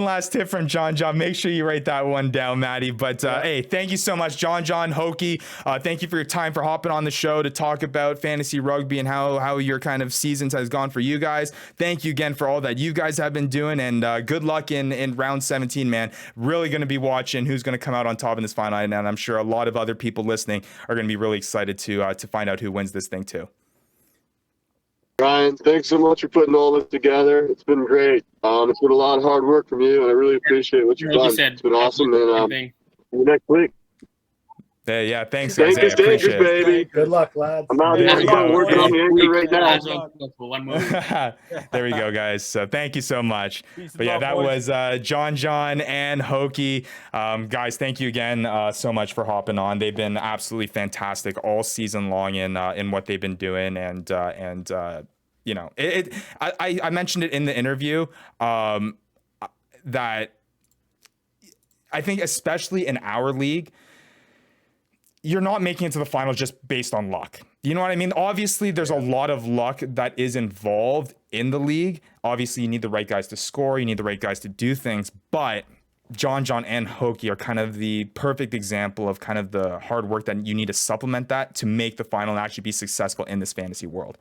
last tip from John. Make sure you write that one down, Maddie. But hey, thank you so much, John, Hokie. Thank you for your time, for hopping on the show to talk about fantasy rugby and how your kind of seasons has gone for you guys. Thank you again for all that you guys have been doing, and good luck in round 17, man. Really going to be watching who's going to come out on top in this final, and I'm sure a lot of other people listening are going to be really excited to find out who wins this thing too. Ryan, thanks so much for putting all this together. It's been great. It's been a lot of hard work from you, and I really appreciate what you've done. It's been awesome, and see you next week. Yeah, thanks, guys. Dangerous, dangerous, baby. Good luck, lads. I'm out here working on the anchor right now. There we go, guys. So thank you so much. But yeah, that was John and Hokie. Guys, thank you again so much for hopping on. They've been absolutely fantastic all season long in what they've been doing, and you know, I mentioned it in the interview. that I think, especially in our league, you're not making it to the final just based on luck. You know what I mean? Obviously, there's a lot of luck that is involved in the league. Obviously, you need the right guys to score. You need the right guys to do things. But John and Hokie are kind of the perfect example of kind of the hard work that you need to supplement that to make the final and actually be successful in this fantasy world.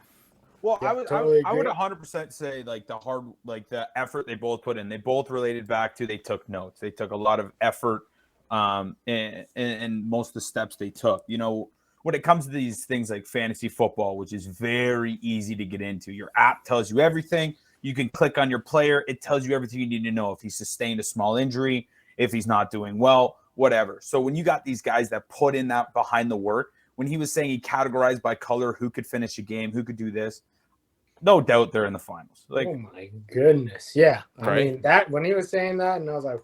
Well, Yeah, I would 100% say like the effort they both put in. They both related back to they took notes. They took a lot of effort in most of the steps they took. You know, when it comes to these things like fantasy football, which is very easy to get into, your app tells you everything. You can click on your player. It tells you everything you need to know. If he sustained a small injury, if he's not doing well, whatever. So when you got these guys that put in that behind the work, when he was saying he categorized by color, who could finish a game, who could do this, no doubt they're in the finals. Like, oh my goodness, yeah. I Right. mean that when he was saying that, and I was like,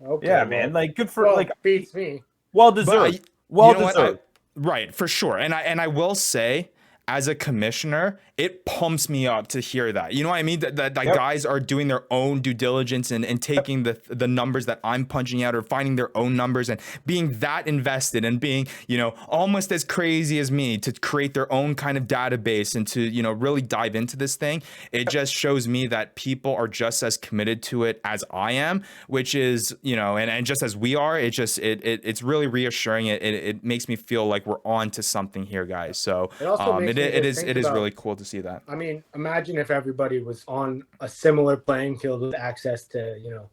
okay, yeah, well, man, like good for well, like beats me. well But deserved. you know what? Deserved. Right, for sure. And I will say, as a commissioner, it pumps me up to hear that. You know what I mean? That Yep. guys are doing their own due diligence and taking the numbers that I'm punching out or finding their own numbers and being that invested and being, you know, almost as crazy as me to create their own kind of database and to, you know, really dive into this thing. It just shows me that people are just as committed to it as I am, which is, you know, and just as we are, it's really reassuring. It makes me feel like we're on to something here, guys. So It also makes me it just is think really about- cool to see that. I mean, imagine if everybody was on a similar playing field with access to, you know,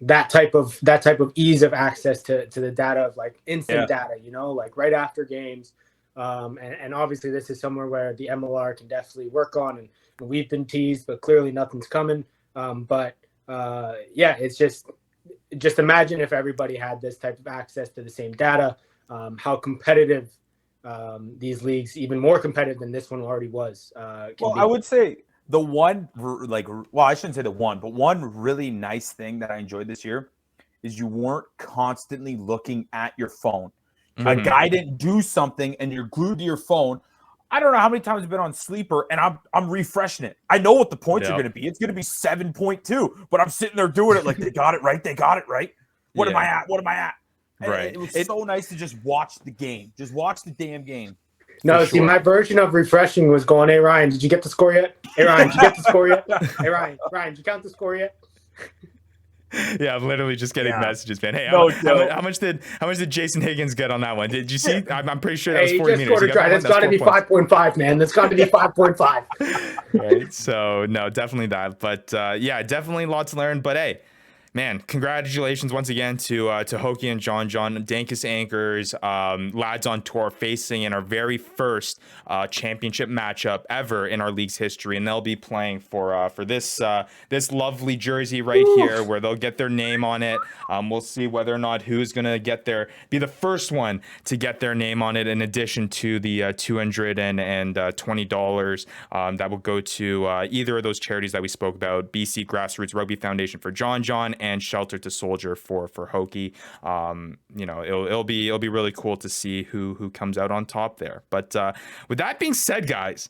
that type of ease of access to the data of like instant data, you know, like right after games. And obviously this is somewhere where the MLR can definitely work on, and we've been teased, but clearly nothing's coming. Yeah, it's just imagine if everybody had this type of access to the same data, how competitive these leagues, even more competitive than this one already was. Well, I would say the one, well, I shouldn't say the one, but one really nice thing that I enjoyed this year is you weren't constantly looking at your phone. A guy didn't do something and you're glued to your phone. I don't know how many times I've been on Sleeper and I'm refreshing it. I know what the points are going to be. It's going to be 7.2, but I'm sitting there doing it like they got it right. They got it right. What am I at? What am I at? And Right. it was so nice to just watch the game. Just watch the damn game. No, For see, sure. my version of refreshing was going, hey, Ryan, did you get the score yet? Hey, Ryan, did you get the score yet? Hey, Ryan, did you count the score yet? Yeah, I'm literally just getting Yeah. messages, man. Hey, No how much did Jason Higgins get on that one? Did you see? I'm pretty sure that Hey, was he 40 just meters. scored You a got try. that That's one? got to be 4 points. 5.5, man. That's got to be 5.5. Right. So no, definitely that. But yeah, definitely a lot to learn. But hey, man, congratulations once again to Hokie and John, Dankus Anchors, lads on tour facing in our very first championship matchup ever in our league's history, and they'll be playing for this lovely jersey right here, where they'll get their name on it. We'll see whether or not who's gonna be the first one to get their name on it, in addition to the $220 that will go to either of those charities that we spoke about: BC Grassroots Rugby Foundation for John, and Shelter to Soldier for Hokie. You know, it'll be really cool to see who comes out on top there. But with that being said, guys,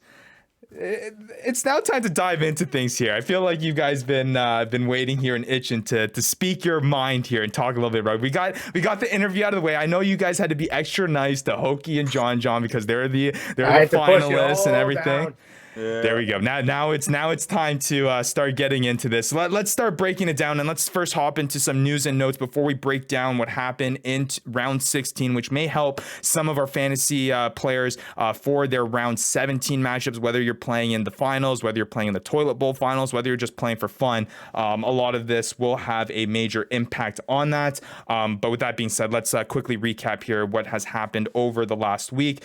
it's now time to dive into things here. I feel like you guys been waiting here and itching to speak your mind here and talk a little bit about. We got the interview out of the way. I know you guys had to be extra nice to Hokie and John because they're the finalists and everything. Down. There we go. Now it's time to start getting into this. Let's start breaking it down, and let's first hop into some news and notes before we break down what happened in round 16, which may help some of our fantasy players for their round 17 matchups. Whether you're playing in the finals, whether you're playing in the toilet bowl finals, whether you're just playing for fun, a lot of this will have a major impact on that. But with that being said, let's quickly recap here what has happened over the last week.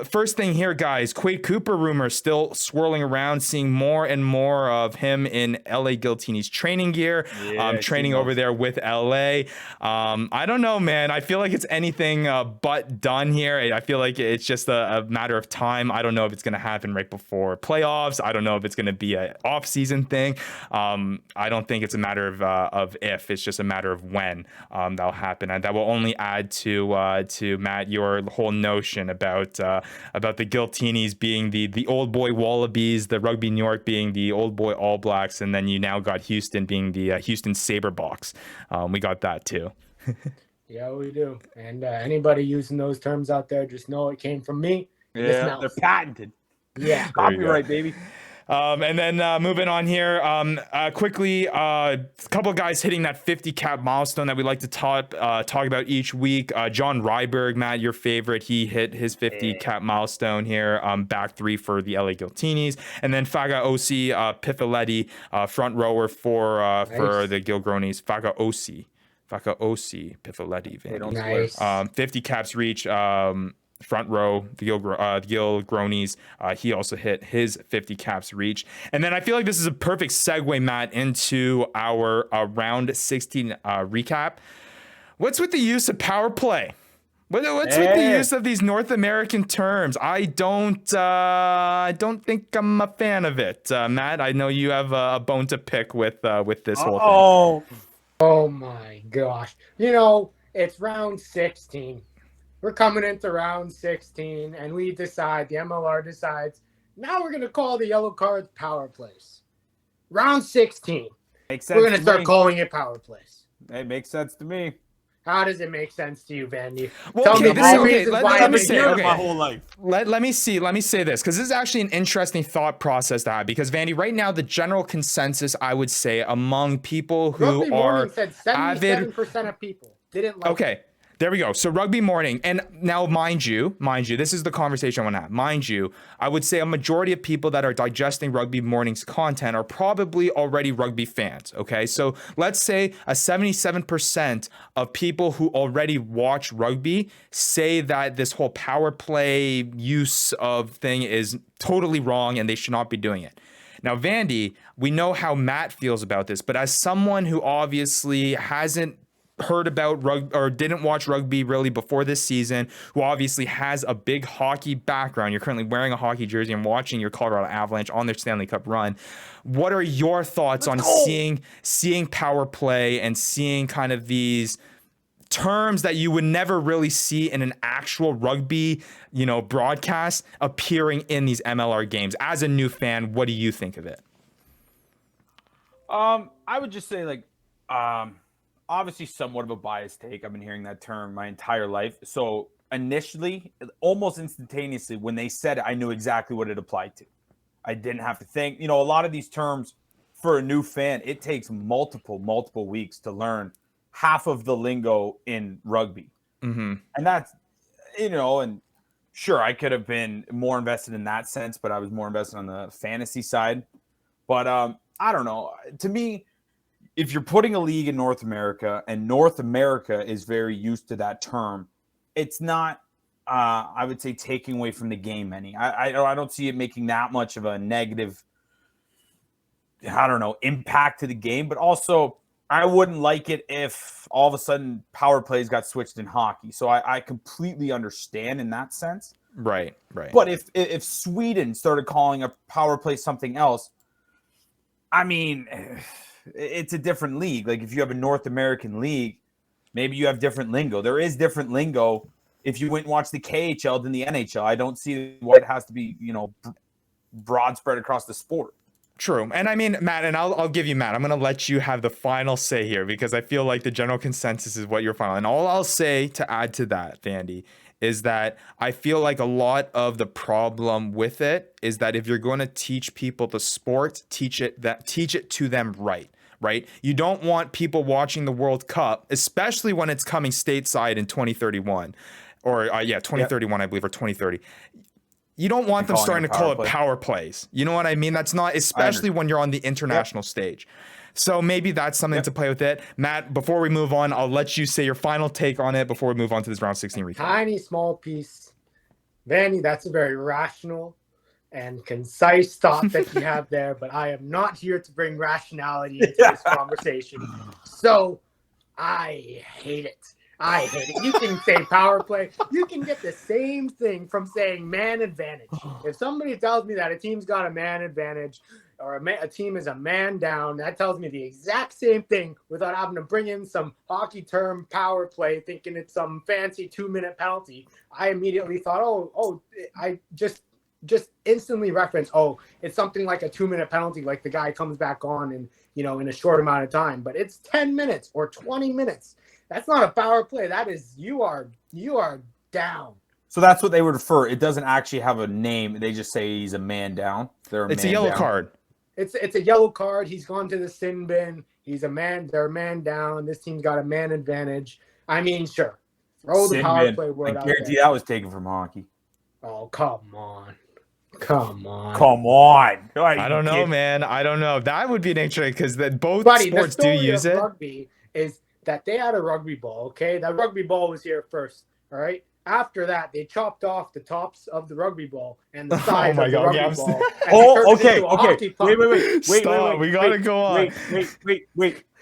First thing here, guys, Quade Cooper rumors still swirling around, seeing more and more of him in LA Guiltines training gear, training over there with LA. I don't know, man. I feel like it's anything but done here. I feel like it's just a matter of time. I don't know if it's going to happen right before playoffs. I don't know if it's going to be an off-season thing. I don't think it's a matter of if. It's just a matter of when that'll happen, and that will only add to Matt your whole notion about the Guiltines being the old boy Wallabies, the Rugby New York being the Old Boy All Blacks, and then you now got Houston being the Houston Sabre Box. We got that too. Yeah, we do. And anybody using those terms out there, just know it came from me. Yeah, they're patented. Yeah. Copyright, baby. And then moving on here, quickly, a couple of guys hitting that 50 cap milestone that we like to talk about each week. John Ryberg, Matt, your favorite, he hit his 50 cap milestone here, back 3 for the LA Guiltines. And then Faga Osi Pifiletti, front rower for the Gilgronis. Faga Osi Pifiletti. Nice. 50 caps reach. Front row, the Gilgronis. He also hit his 50 caps reach. And then I feel like this is a perfect segue, Matt, into our round 16 recap. What's with the use of power play? What's with the use of these North American terms? I don't think I'm a fan of it. Matt, I know you have a bone to pick with this whole thing. Oh my gosh. You know, it's round 16. We're coming into round 16, and we decide, the MLR decides, now we're going to call the yellow cards power plays. Round 16. Makes sense. We're going to start calling it power plays. It makes sense to me. How does it make sense to you, Vandy? Well, Tell okay, me this is- three okay, reasons let- why let I've me been say, doing okay. it My whole life. Let me say this, because this is actually an interesting thought process to have. Because Vandy, right now, the general consensus, I would say, among people who Rugby are Morning said 77% of people didn't like it. okay. There we go. So Rugby Morning, and now mind you, this is the conversation I want to have. Mind you, I would say a majority of people that are digesting Rugby Morning's content are probably already rugby fans. Okay, so let's say a 77% of people who already watch rugby say that this whole power play use of thing is totally wrong and they should not be doing it. Now, Vandy, we know how Matt feels about this, but as someone who obviously hasn't heard about rugby or didn't watch rugby really before this season, who obviously has a big hockey background, you're currently wearing a hockey jersey and watching your Colorado Avalanche on their Stanley Cup run. What are your thoughts on seeing power play and seeing kind of these terms that you would never really see in an actual rugby, broadcast appearing in these MLR games? As a new fan, what do you think of it? I would just say obviously somewhat of a biased take. I've been hearing that term my entire life. So initially, almost instantaneously, when they said it, I knew exactly what it applied to. I didn't have to think. A lot of these terms for a new fan, it takes multiple weeks to learn half of the lingo in rugby. Mm-hmm. And that's, and sure, I could have been more invested in that sense, but I was more invested on the fantasy side. But I don't know. To me, if you're putting a league in North America and North America is very used to that term, it's not, I would say, taking away from the game any. I don't see it making that much of a negative, impact to the game. But also, I wouldn't like it if all of a sudden power plays got switched in hockey. So I completely understand in that sense. Right. But if Sweden started calling a power play something else, I mean, it's a different league. Like if you have a North American league, maybe you have different lingo. There is different lingo if you went and watch the KHL than the NHL. I don't see why it has to be, broad spread across the sport. True. And I mean, Matt, and I'll give you, Matt, I'm going to let you have the final say here because I feel like the general consensus is what you're final. And all I'll say to add to that, Vandy, is that I feel like a lot of the problem with it is that if you're going to teach people the sport, teach it to them right. You don't want people watching the World Cup, especially when it's coming stateside in 2031 or 2031, I believe, or 2030. You don't want them starting to call it power plays. You know what I mean? That's not, especially when you're on the international stage. So maybe that's something to play with it. Matt, before we move on, I'll let you say your final take on it before we move on to this round 16 recap. Tiny, small piece. Vanny, that's a very rational and concise thought that you have there, but I am not here to bring rationality into this conversation. So I hate it. You can say power play. You can get the same thing from saying man advantage. If somebody tells me that a team's got a man advantage or a team is a man down, that tells me the exact same thing without having to bring in some hockey term power play, thinking it's some fancy 2-minute penalty. I immediately thought, just instantly reference, oh, it's something like a 2-minute penalty, like the guy comes back on and, in a short amount of time, but it's 10 minutes or 20 minutes. That's not a power play. That is, you are down. So that's what they would refer. It doesn't actually have a name. They just say he's a man down. It's a yellow card. It's a yellow card. He's gone to the sin bin. They're a man down. This team's got a man advantage. I mean, sure. Throw the power play word out there. I guarantee that was taken from hockey. Oh, come on. I don't know, man. I don't know. That would be an interesting because both sports do use it. Rugby is that they had a rugby ball, okay? That rugby ball was here first, all right? After that, they chopped off the tops of the rugby ball and the sides of the rugby ball. Okay. Wait. Stop. We got to go on.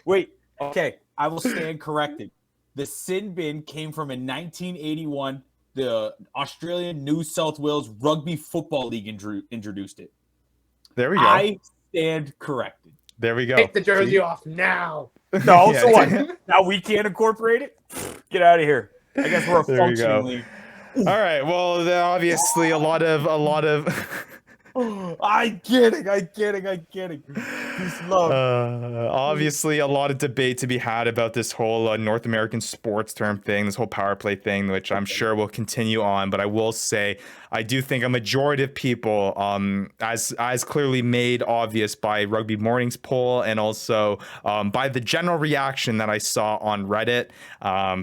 Wait. Okay, I will stand corrected. The sin bin came from in 1981. The Australian New South Wales Rugby Football League introduced it. There we go. I stand corrected. There we go. Take the jersey off now. No, so what? Now we can't incorporate it? Get out of here. I guess we're a functioning league. All right. Well, obviously a lot of I'm kidding. Peace and love. Obviously, a lot of debate to be had about this whole North American sports term thing, this whole power play thing, which I'm sure will continue on. But I will say, I do think a majority of people, as clearly made obvious by Rugby Morning's poll and also by the general reaction that I saw on Reddit,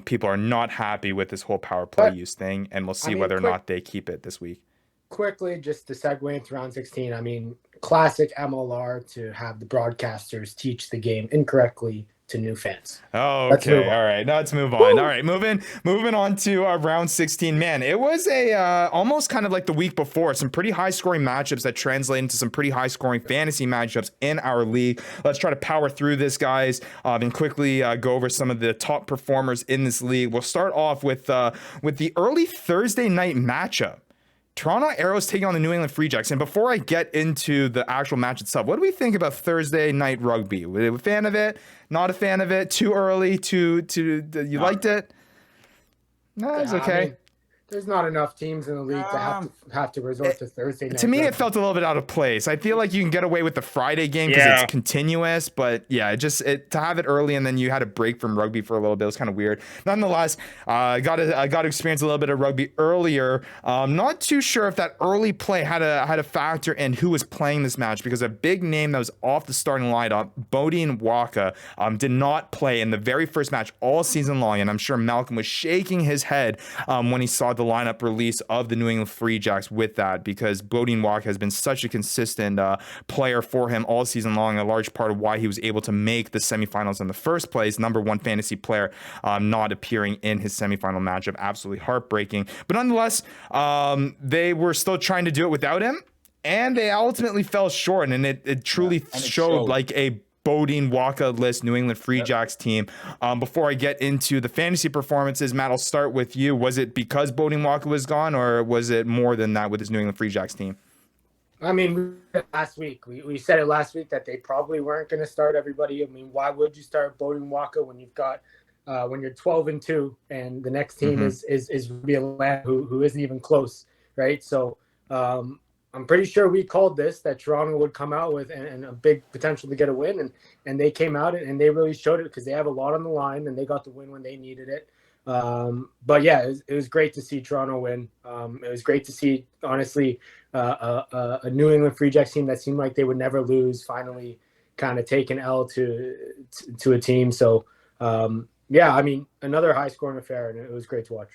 people are not happy with this whole power play use thing, and we'll see whether or not they keep it this week. Quickly, just to segue into round 16, I mean, classic MLR to have the broadcasters teach the game incorrectly to new fans. Oh, okay. All right. Now let's move on. Woo! All right. Moving on to round 16. Man, it was a almost kind of like the week before. Some pretty high scoring matchups that translate into some pretty high scoring fantasy matchups in our league. Let's try to power through this, guys, and quickly go over some of the top performers in this league. We'll start off with the early Thursday night matchup. Toronto Arrows taking on the New England Free Jacks. And before I get into the actual match itself, what do we think about Thursday night rugby? Were you a fan of it? Not a fan of it? Too early? You liked it? No, it's okay. I mean, there's not enough teams in the league to have to resort to Thursday night. To me, it felt a little bit out of place. I feel like you can get away with the Friday game because it's continuous, but yeah, to have it early and then you had a break from rugby for a little bit was kind of weird. Nonetheless, I got to experience a little bit of rugby earlier. Not too sure if that early play had a factor in who was playing this match because a big name that was off the starting lineup, Bodine Waka, did not play in the very first match all season long, and I'm sure Malcolm was shaking his head when he saw the lineup release of the New England Free Jacks with that, because Bodine Waka has been such a consistent player for him all season long, a large part of why he was able to make the semifinals in the first place. Number one fantasy player not appearing in his semifinal matchup. Absolutely heartbreaking. But nonetheless, they were still trying to do it without him, and they ultimately fell short, and it truly showed like a Bodine Waka list New England Free Jacks team. Before I get into the fantasy performances, Matt, I'll start with you. Was it because Bodine Waka was gone, or was it more than that with this New England Free Jacks team? I mean, last week we said it last week that they probably weren't going to start everybody. I mean, why would you start Bodine Waka when you've got when you're 12-2 and the next team is Rugby Atlanta who isn't even close, right? So I'm pretty sure we called this, that Toronto would come out with and a big potential to get a win, and they came out and they really showed it because they have a lot on the line and they got the win when they needed it. But yeah, it was great to see Toronto win. It was great to see, honestly, a New England Free Jacks team that seemed like they would never lose finally kind of take an L to a team. So yeah, I mean, another high scoring affair, and it was great to watch.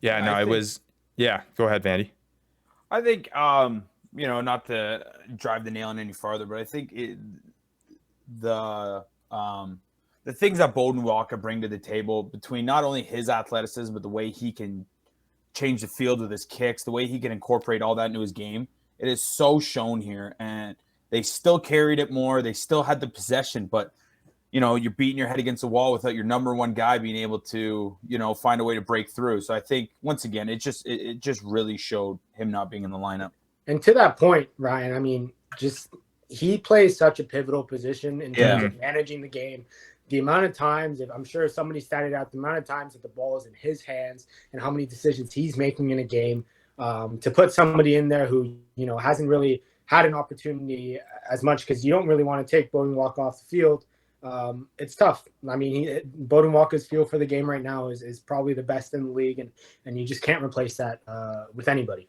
Yeah, no, it was. Yeah, go ahead, Vandy. I think, not to drive the nail in any farther, but I think the things that Bodine Waka bring to the table, between not only his athleticism, but the way he can change the field with his kicks, the way he can incorporate all that into his game, it is so shown here. And they still carried it more. They still had the possession, but you're beating your head against the wall without your number one guy being able to, find a way to break through. So I think, once again, it just really showed him not being in the lineup. And to that point, Ryan, I mean, he plays such a pivotal position in terms of managing the game. The amount of times, I'm sure somebody started out, the amount of times that the ball is in his hands and how many decisions he's making in a game. to put somebody in there who, hasn't really had an opportunity as much, because you don't really want to take Bowden Walk off the field. It's tough. I mean, Bowden Walker's feel for the game right now is probably the best in the league, and you just can't replace that with anybody.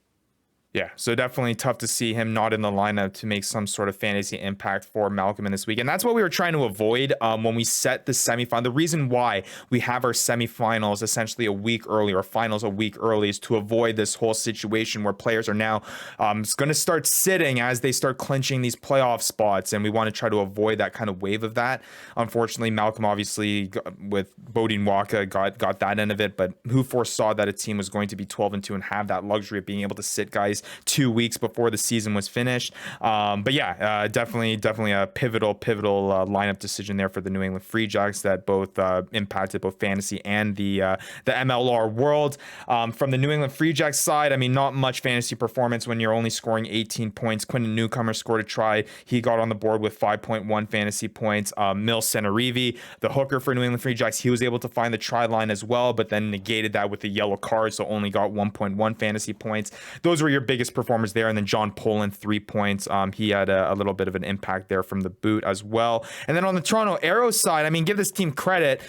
Yeah, so definitely tough to see him not in the lineup to make some sort of fantasy impact for Malcolm in this week. And that's what we were trying to avoid when we set the semifinal. The reason why we have our semifinals essentially a week early, or finals a week early, is to avoid this whole situation where players are now going to start sitting as they start clinching these playoff spots. And we want to try to avoid that kind of wave of that. Unfortunately, Malcolm obviously with Bowden Walker got that end of it. But who foresaw that a team was going to be 12-2 and have that luxury of being able to sit guys 2 weeks before the season was finished. But yeah, definitely a pivotal lineup decision there for the New England Free Jacks that both impacted both fantasy and the MLR world. From the New England Free Jacks side, I mean, not much fantasy performance when you're only scoring 18 points. Quinton Newcomer scored a try. He got on the board with 5.1 fantasy points. Mil Senarivi, the hooker for New England Free Jacks, he was able to find the try line as well, but then negated that with the yellow card, so only got 1.1 fantasy points. Those were your biggest performers there. And then John Poland, 3 points. He had a little bit of an impact there from the boot as well. And then on the Toronto Arrows side, I mean, give this team credit.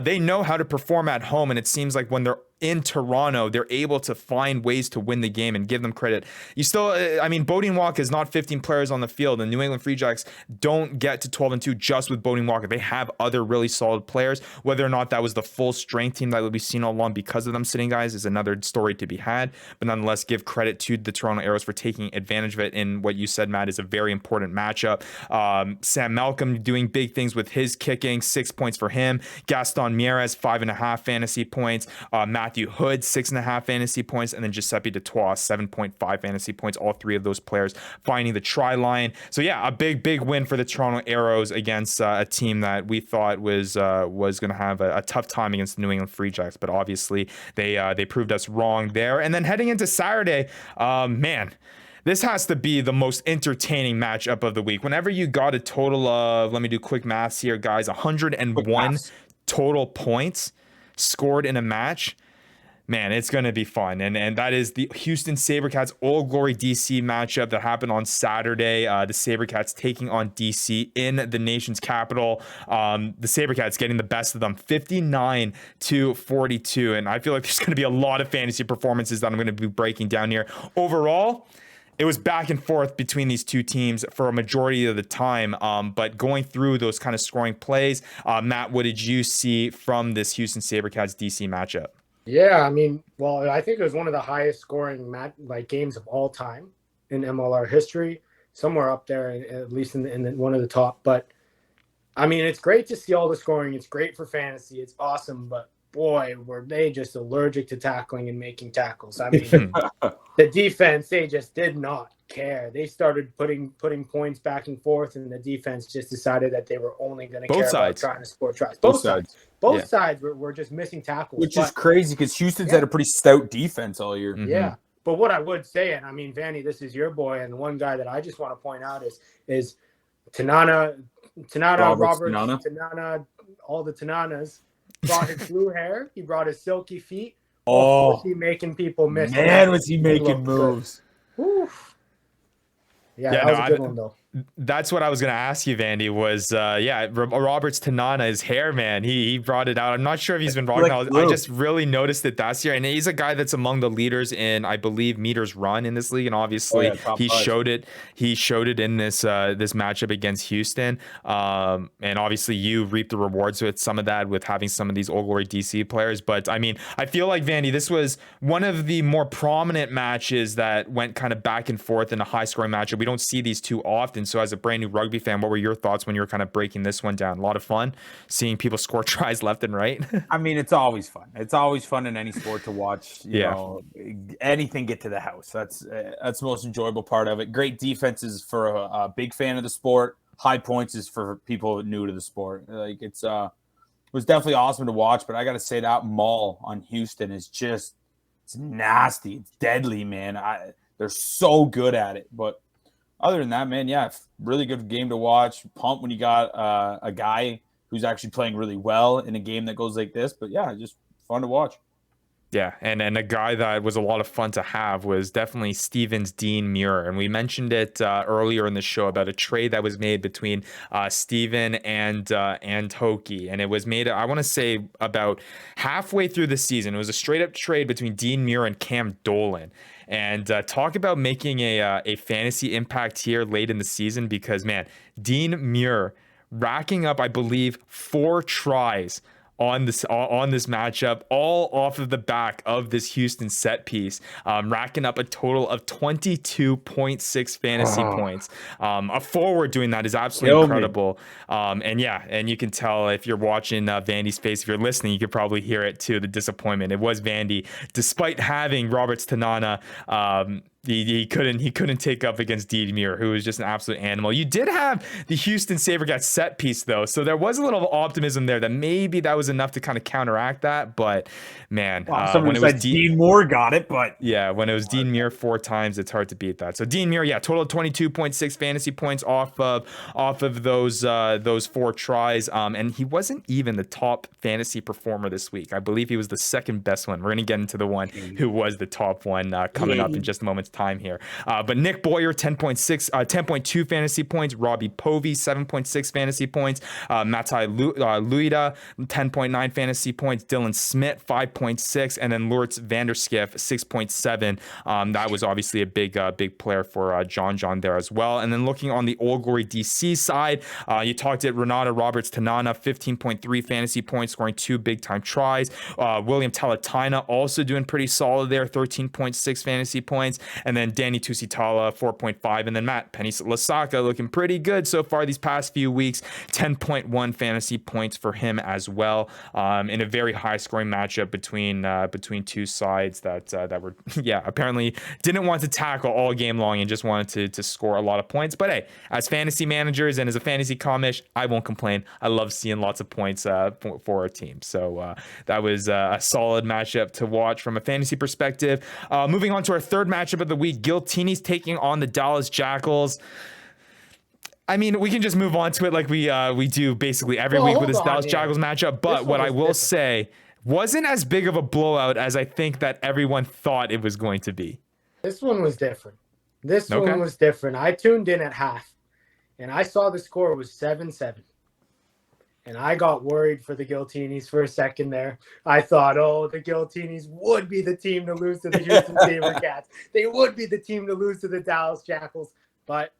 They know how to perform at home, and it seems like when they're in Toronto, they're able to find ways to win the game, and give them credit. You still, I mean, Bowden Walker is not 15 players on the field, and New England Free Jacks don't get to 12-2 just with Bowden Walker. They have other really solid players. Whether or not that was the full strength team that we've seen all along because of them sitting guys is another story to be had. But nonetheless, give credit to the Toronto Arrows for taking advantage of it in what you said, Matt, is a very important matchup. Sam Malcolm doing big things with his kicking, 6 points for him. Gaston Mieres, 5.5 fantasy points. Matthew Hood, 6.5 fantasy points, and then Giuseppe Detroit, 7.5 fantasy points. All three of those players finding the try line. So yeah, a big win for the Toronto Arrows against a team that we thought was going to have a tough time against the New England Free Jacks, but obviously they proved us wrong there. And then heading into Saturday, man, this has to be the most entertaining matchup of the week. Whenever you got a total of, let me do quick maths here, guys, 101 total points scored in a match, man, it's going to be fun. And that is the Houston SaberCats Old Glory DC matchup that happened on Saturday. The SaberCats taking on DC in the nation's capital. The SaberCats getting the best of them, 59-42. And I feel like there's going to be a lot of fantasy performances that I'm going to be breaking down here. Overall, it was back and forth between these two teams for a majority of the time. But going through those kind of scoring plays, Matt, what did you see from this Houston SaberCats DC matchup? Yeah, I mean, well, I think it was one of the highest scoring games of all time in MLR history, somewhere up there, at least in one of the top. But I mean, it's great to see all the scoring. It's great for fantasy. It's awesome. But boy, were they just allergic to tackling and making tackles. I mean, the defense, they just did not care. They started putting points back and forth, and the defense just decided that they were only going to care about trying to score tries. Both sides. Both sides were just missing tackles. Which is crazy because Houston's had a pretty stout defense all year. Mm-hmm. Yeah. But what I would say, and I mean, Vanny, this is your boy, and the one guy that I just want to point out is Tanana, Robert, Tanana, all the Tananas brought his blue hair. He brought his silky feet. Oh, was he making people miss? Man, was he making moves. Yeah, that was a good one, though. That's what I was going to ask you, Vandy, was, Robert's Tanana, his hair, man. He brought it out. I'm not sure if he's been rocking out. I just really noticed it last year. And he's a guy that's among the leaders in, I believe, meters run in this league. And obviously, he showed it. He showed it in this matchup against Houston. And obviously, you reaped the rewards with some of that, with having some of these Old Glory DC players. But, I mean, I feel like, Vandy, this was one of the more prominent matches that went kind of back and forth in a high-scoring matchup. We don't see these too often. So as a brand new rugby fan, what were your thoughts when you were kind of breaking this one down? A lot of fun seeing people score tries left and right. I mean, it's always fun. It's always fun in any sport to watch, you know, anything get to the house. That's the most enjoyable part of it. Great defenses for a big fan of the sport. High points is for people new to the sport. Like it was definitely awesome to watch, but I got to say that maul on Houston is just, it's nasty. It's deadly, man. They're so good at it, but other than that, man, yeah, really good game to watch. Pumped when you got a guy who's actually playing really well in a game that goes like this. But, yeah, just fun to watch. Yeah, and a guy that was a lot of fun to have was definitely Steven's Dean Muir, and we mentioned it earlier in the show about a trade that was made between Steven and Hokie, and it was made, I want to say, about halfway through the season. It was a straight up trade between Dean Muir and Cam Dolan. And talk about making a fantasy impact here late in the season, because man, Dean Muir racking up, I believe, 4 tries on this matchup, all off of the back of this Houston set piece, racking up a total of 22.6 fantasy points. A forward doing that is absolutely incredible. And you can tell if you're watching Vandy's face, if you're listening, you could probably hear it too, the disappointment. It was Vandy, despite having Roberts Tanana. He couldn't take up against Dean Muir, who was just an absolute animal. You did have the Houston Sabre get set piece though, so there was a little optimism there that maybe that was enough to kind of counteract that. But man, when it was Dean Muir got it, but yeah, when it was Dean Muir 4 times, it's hard to beat that. So Dean Muir, total of 22.6 fantasy points off of those 4 tries, and he wasn't even the top fantasy performer this week. I believe he was the second best one. We're gonna get into the one who was the top one coming up in just a moment's time here. But Nick Boyer, 10.2 fantasy points. Robbie Povey, 7.6 fantasy points. Matai Luida, 10.9 fantasy points. Dylan Smith, 5.6, and then Lourdes Vanderskiff, 6.7. That was obviously a big player for John there as well. And then looking on the Old Glory DC side, you talked at Renata Roberts Tanana, 15.3 fantasy points, scoring 2 big time tries. William Talataina also doing pretty solid there, 13.6 fantasy points. And then Danny Tusitala, 4.5. And then Matt Penny Lasaka looking pretty good so far these past few weeks, 10.1 fantasy points for him as well, in a very high scoring matchup between 2 sides that were apparently didn't want to tackle all game long and just wanted to score a lot of points. But hey, as fantasy managers and as a fantasy commish, I won't complain. I love seeing lots of points for our team. So that was a solid matchup to watch from a fantasy perspective. Moving on to our third matchup of the week, Guiltines taking on the Dallas Jackals. I mean, we can just move on to it like we do basically every week with this Dallas Jackals matchup. But what I will say wasn't as big of a blowout as I think that everyone thought it was going to be. This one was different. One was different. I tuned in at half, and I saw the score was 7-7. And I got worried for the Guiltines for a second there. I thought, the Guiltines would be the team to lose to the Houston Sabre Cats. They would be the team to lose to the Dallas Jackals. But,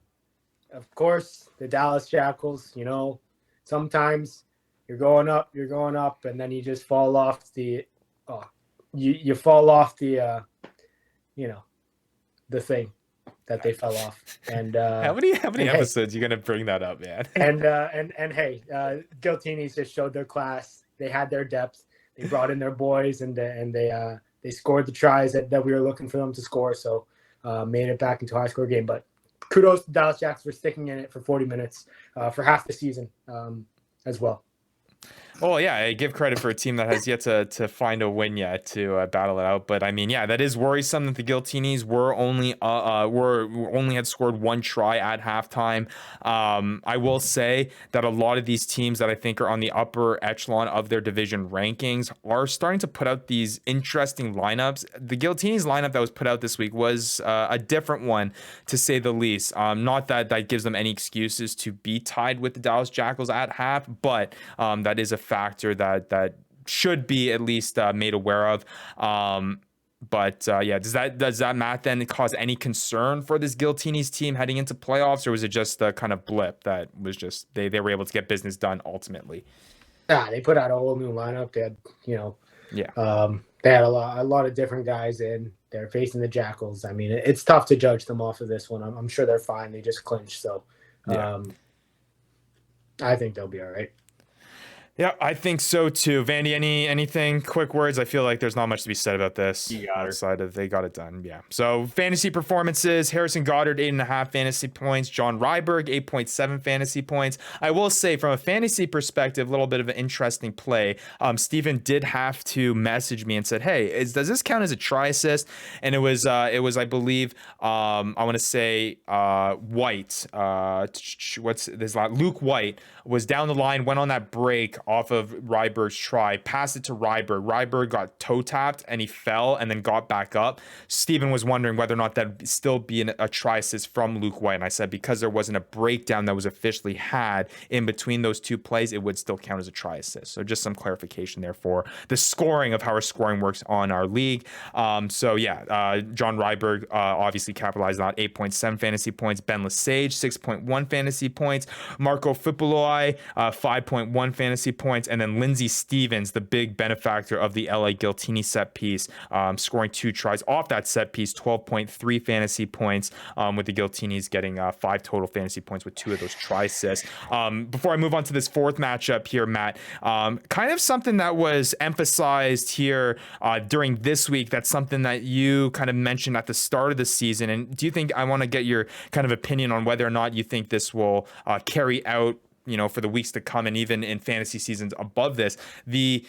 of course, the Dallas Jackals, sometimes you're going up, and then you just fall off the you fall off the the thing that they fell off. And how many episodes are you gonna bring that up, man? and hey, Guiltines just showed their class. They had their depth. They brought in their boys, and they scored the tries that we were looking for them to score. So made it back into a high score game. But kudos to Dallas Jacks for sticking in it for 40 minutes for half the season as well. Well, yeah, I give credit for a team that has yet to find a win yet to battle it out. But I mean, yeah, that is worrisome that the Guiltines were only had scored 1 try at halftime. I will say that a lot of these teams that I think are on the upper echelon of their division rankings are starting to put out these interesting lineups. The Guiltines lineup that was put out this week was a different one, to say the least. Not that gives them any excuses to be tied with the Dallas Jackals at half, but that is a factor that should be at least made aware of. But does that Matt then cause any concern for this Guiltines team heading into playoffs, or was it just a kind of blip that was just they were able to get business done ultimately? Yeah, they put out a whole new lineup. They had they had a lot of different guys in. They're facing the Jackals. I mean, it's tough to judge them off of this one. I'm sure they're fine. They just clinched, so I think they'll be all right. Yeah, I think so too. Vandy, anything quick words? I feel like there's not much to be said about this outside of they got it done. Yeah. So fantasy performances: Harrison Goddard 8.5 fantasy points, John Ryberg 8.7 fantasy points. I will say from a fantasy perspective, a little bit of an interesting play. Steven did have to message me and said, "Hey, does this count as a try assist?" And it was I believe I want to say White. Luke White was down the line, went on that break off of Ryberg's try, passed it to Ryberg. Ryberg got toe tapped and he fell and then got back up. Steven was wondering whether or not that'd still be a try assist from Luke White. And I said, because there wasn't a breakdown that was officially had in between those two plays, it would still count as a try assist. So just some clarification there for the scoring of how our scoring works on our league. John Ryberg obviously capitalized on 8.7 fantasy points. Ben Lesage, 6.1 fantasy points. Marco Fipoloi, 5.1 fantasy points. And then Lindsey Stevens, the big benefactor of the LA Guiltini set piece, scoring 2 tries off that set piece, 12.3 fantasy points, with the Guiltinis getting 5 total fantasy points with 2 of those try assists. Before I move on to this fourth matchup here, Matt, kind of something that was emphasized here during this week, that's something that you kind of mentioned at the start of the season. And do you think, I want to get your kind of opinion on whether or not you think this will carry out, for the weeks to come and even in fantasy seasons above this, the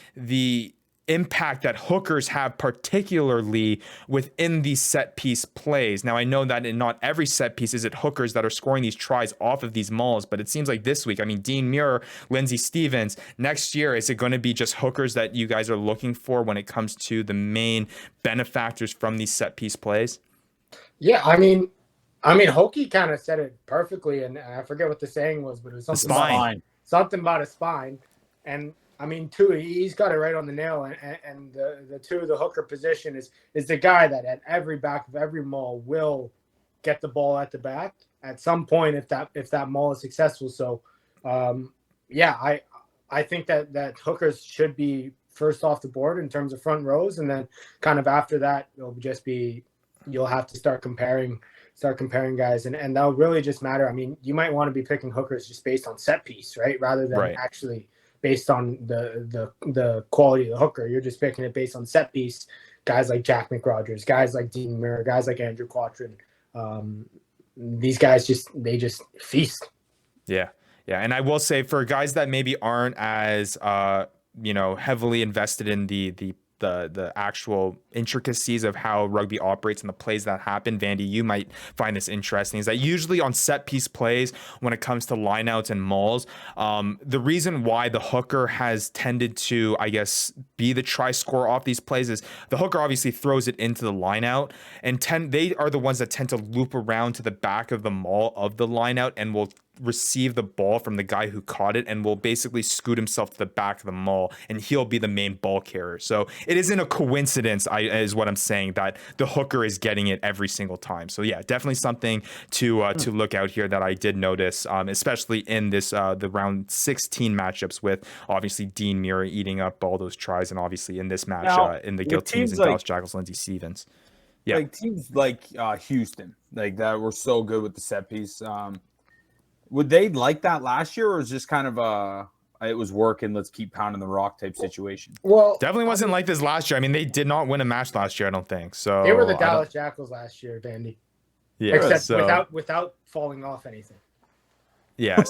impact that hookers have, particularly within these set piece plays. Now, I know that in not every set piece is it hookers that are scoring these tries off of these mauls, but it seems like this week, Dean Muir, Lindsey Stevens, next year, is it going to be just hookers that you guys are looking for when it comes to the main benefactors from these set piece plays? Yeah, Hokie kind of said it perfectly, and I forget what the saying was, but it was something about a spine. And too, he's got it right on the nail. And the hooker position is the guy that at every back of every maul will get the ball at the back at some point if that maul is successful. So, I think that hookers should be first off the board in terms of front rows, and then kind of after that, it'll just be, you'll have to start comparing guys, and that'll really just matter. You might want to be picking hookers just based on set piece, right? Rather than actually based on the quality of the hooker. You're just picking it based on set piece. Guys like Jack McRogers, guys like Dean Muir, guys like Andrew Quattrin. These guys just feast. Yeah. And I will say, for guys that maybe aren't as heavily invested in the actual intricacies of how rugby operates and the plays that happen, Vandy, you might find this interesting, is that usually on set piece plays, when it comes to lineouts and mauls, the reason why the hooker has tended to, I guess, be the try scorer off these plays is the hooker obviously throws it into the lineout, and they are the ones that tend to loop around to the back of the maul of the lineout and will receive the ball from the guy who caught it and will basically scoot himself to the back of the maul, and he'll be the main ball carrier. So it isn't a coincidence, is what I'm saying, that the hooker is getting it every single time. So yeah, definitely something to look out here that I did notice, especially in this the round 16 matchups with obviously Dean Muir eating up all those tries, and obviously in this match in the Guiltines and Dallas Jackals, Lindsey Stevens. Yeah, like teams like Houston, like that were so good with the set piece. Would they like that last year, or is just kind of it was working, let's keep pounding the rock type situation? Well, definitely wasn't like this last year. They did not win a match last year, I don't think. So they were the Dallas Jackals last year, Vandy. Yeah, except without falling off anything. Yeah,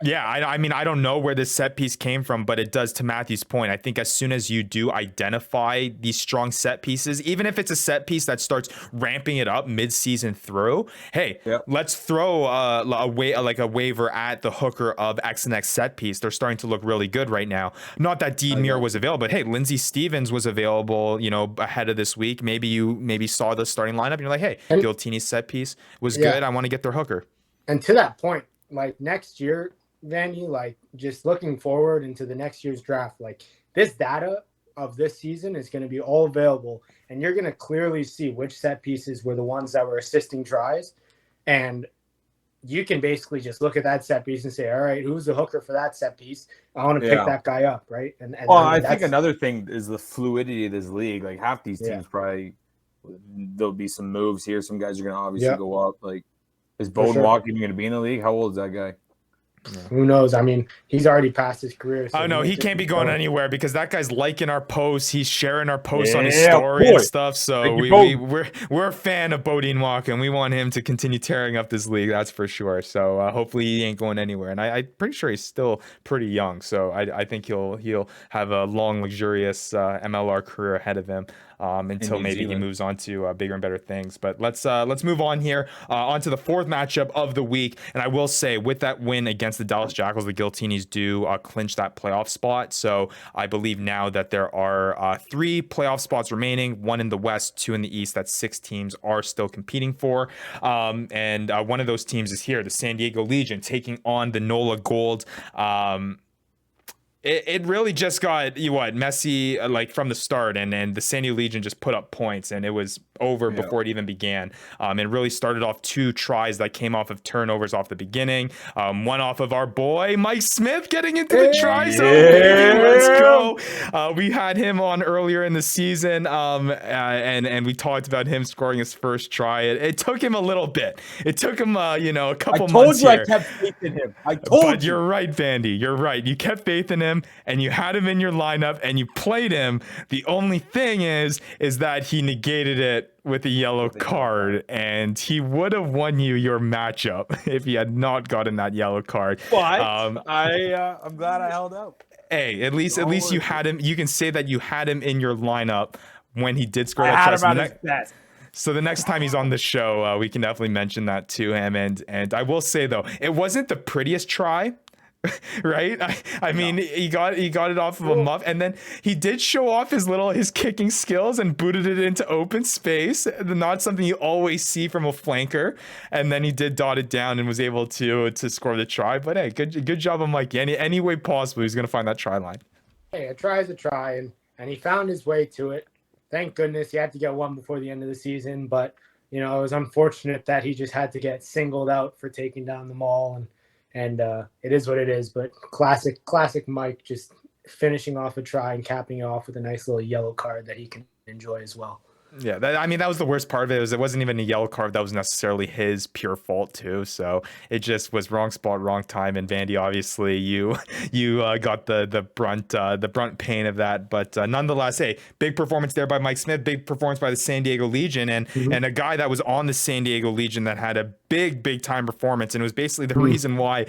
yeah, I don't know where this set piece came from, but it does, to Matthew's point. I think as soon as you do identify these strong set pieces, even if it's a set piece that starts ramping it up mid-season through, hey, let's throw a waiver at the hooker of X and X set piece. They're starting to look really good right now. Not that Dean Muir was available, but hey, Lindsey Stevens was available, ahead of this week. Maybe you saw the starting lineup and you're like, hey, Guiltini's set piece was good. I want to get their hooker. And to that point, like next year, Vanny, like just looking forward into the next year's draft, like this data of this season is going to be all available, and you're going to clearly see which set pieces were the ones that were assisting tries, and you can basically just look at that set piece and say, all right, who's the hooker for that set piece? I want to pick that guy up, right? And I think another thing is the fluidity of this league. Like half these teams probably there'll be some moves here. Some guys are going to obviously go up. Like, is Bowden Walk even going to be in the league? How old is that guy? Yeah. Who knows? He's already passed his career. So no, he can't be going anywhere because that guy's liking our posts. He's sharing our posts on his story and stuff. So we're a fan of Bodine Walk, and we want him to continue tearing up this league. That's for sure. So hopefully he ain't going anywhere. And I'm pretty sure he's still pretty young. So I think he'll have a long, luxurious MLR career ahead of him. Until maybe he moves on to bigger and better things. But let's move on here onto the fourth matchup of the week. And I will say, with that win against against the Dallas Jackals, the Guiltines do clinch that playoff spot. So I believe now that there are 3 playoff spots remaining, 1 in the West, 2 in the East, that 6 teams are still competing for. And one of those teams is here, the San Diego Legion, taking on the Nola Gold. It really just got messy like from the start, and the San Diego Legion just put up points, and it was over before it even began. It really started off 2 tries that came off of turnovers off the beginning. One off of our boy Mike Smith getting into the try zone. Baby, let's go. We had him on earlier in the season, and we talked about him scoring his first try. It took him a little bit. It took him a couple months here. I kept faith in him. But you're right, Vandy. You're right. You kept faith in him, and you had him in your lineup, and you played him. The only thing is that he negated it with a yellow card, and he would have won you your matchup if he had not gotten that yellow card. But I'm glad I held out. Hey, at least you had him. You can say that you had him in your lineup when he did score I that had try. him at his best. So the next time he's on the show, we can definitely mention that to him. And I will say though, it wasn't the prettiest try. Right? I mean, he got it off of a muff, and then he did show off his kicking skills and booted it into open space. Not something you always see from a flanker. And then he did dot it down and was able to score the try. But hey, good job on Mike. Any way possible, he's gonna find that try line. Hey, a try is a try, and he found his way to it. Thank goodness he had to get one before the end of the season, but it was unfortunate that he just had to get singled out for taking down the maul, and it is what it is. But classic Mike, just finishing off a try and capping it off with a nice little yellow card that he can enjoy as well. Yeah, that was the worst part of it. It wasn't even a yellow card that was necessarily his pure fault too. So it just was wrong spot, wrong time. And Vandy, obviously, you got the brunt pain of that. But nonetheless, hey, big performance there by Mike Smith. Big performance by the San Diego Legion, and a guy that was on the San Diego Legion that had a big time performance, and it was basically the reason why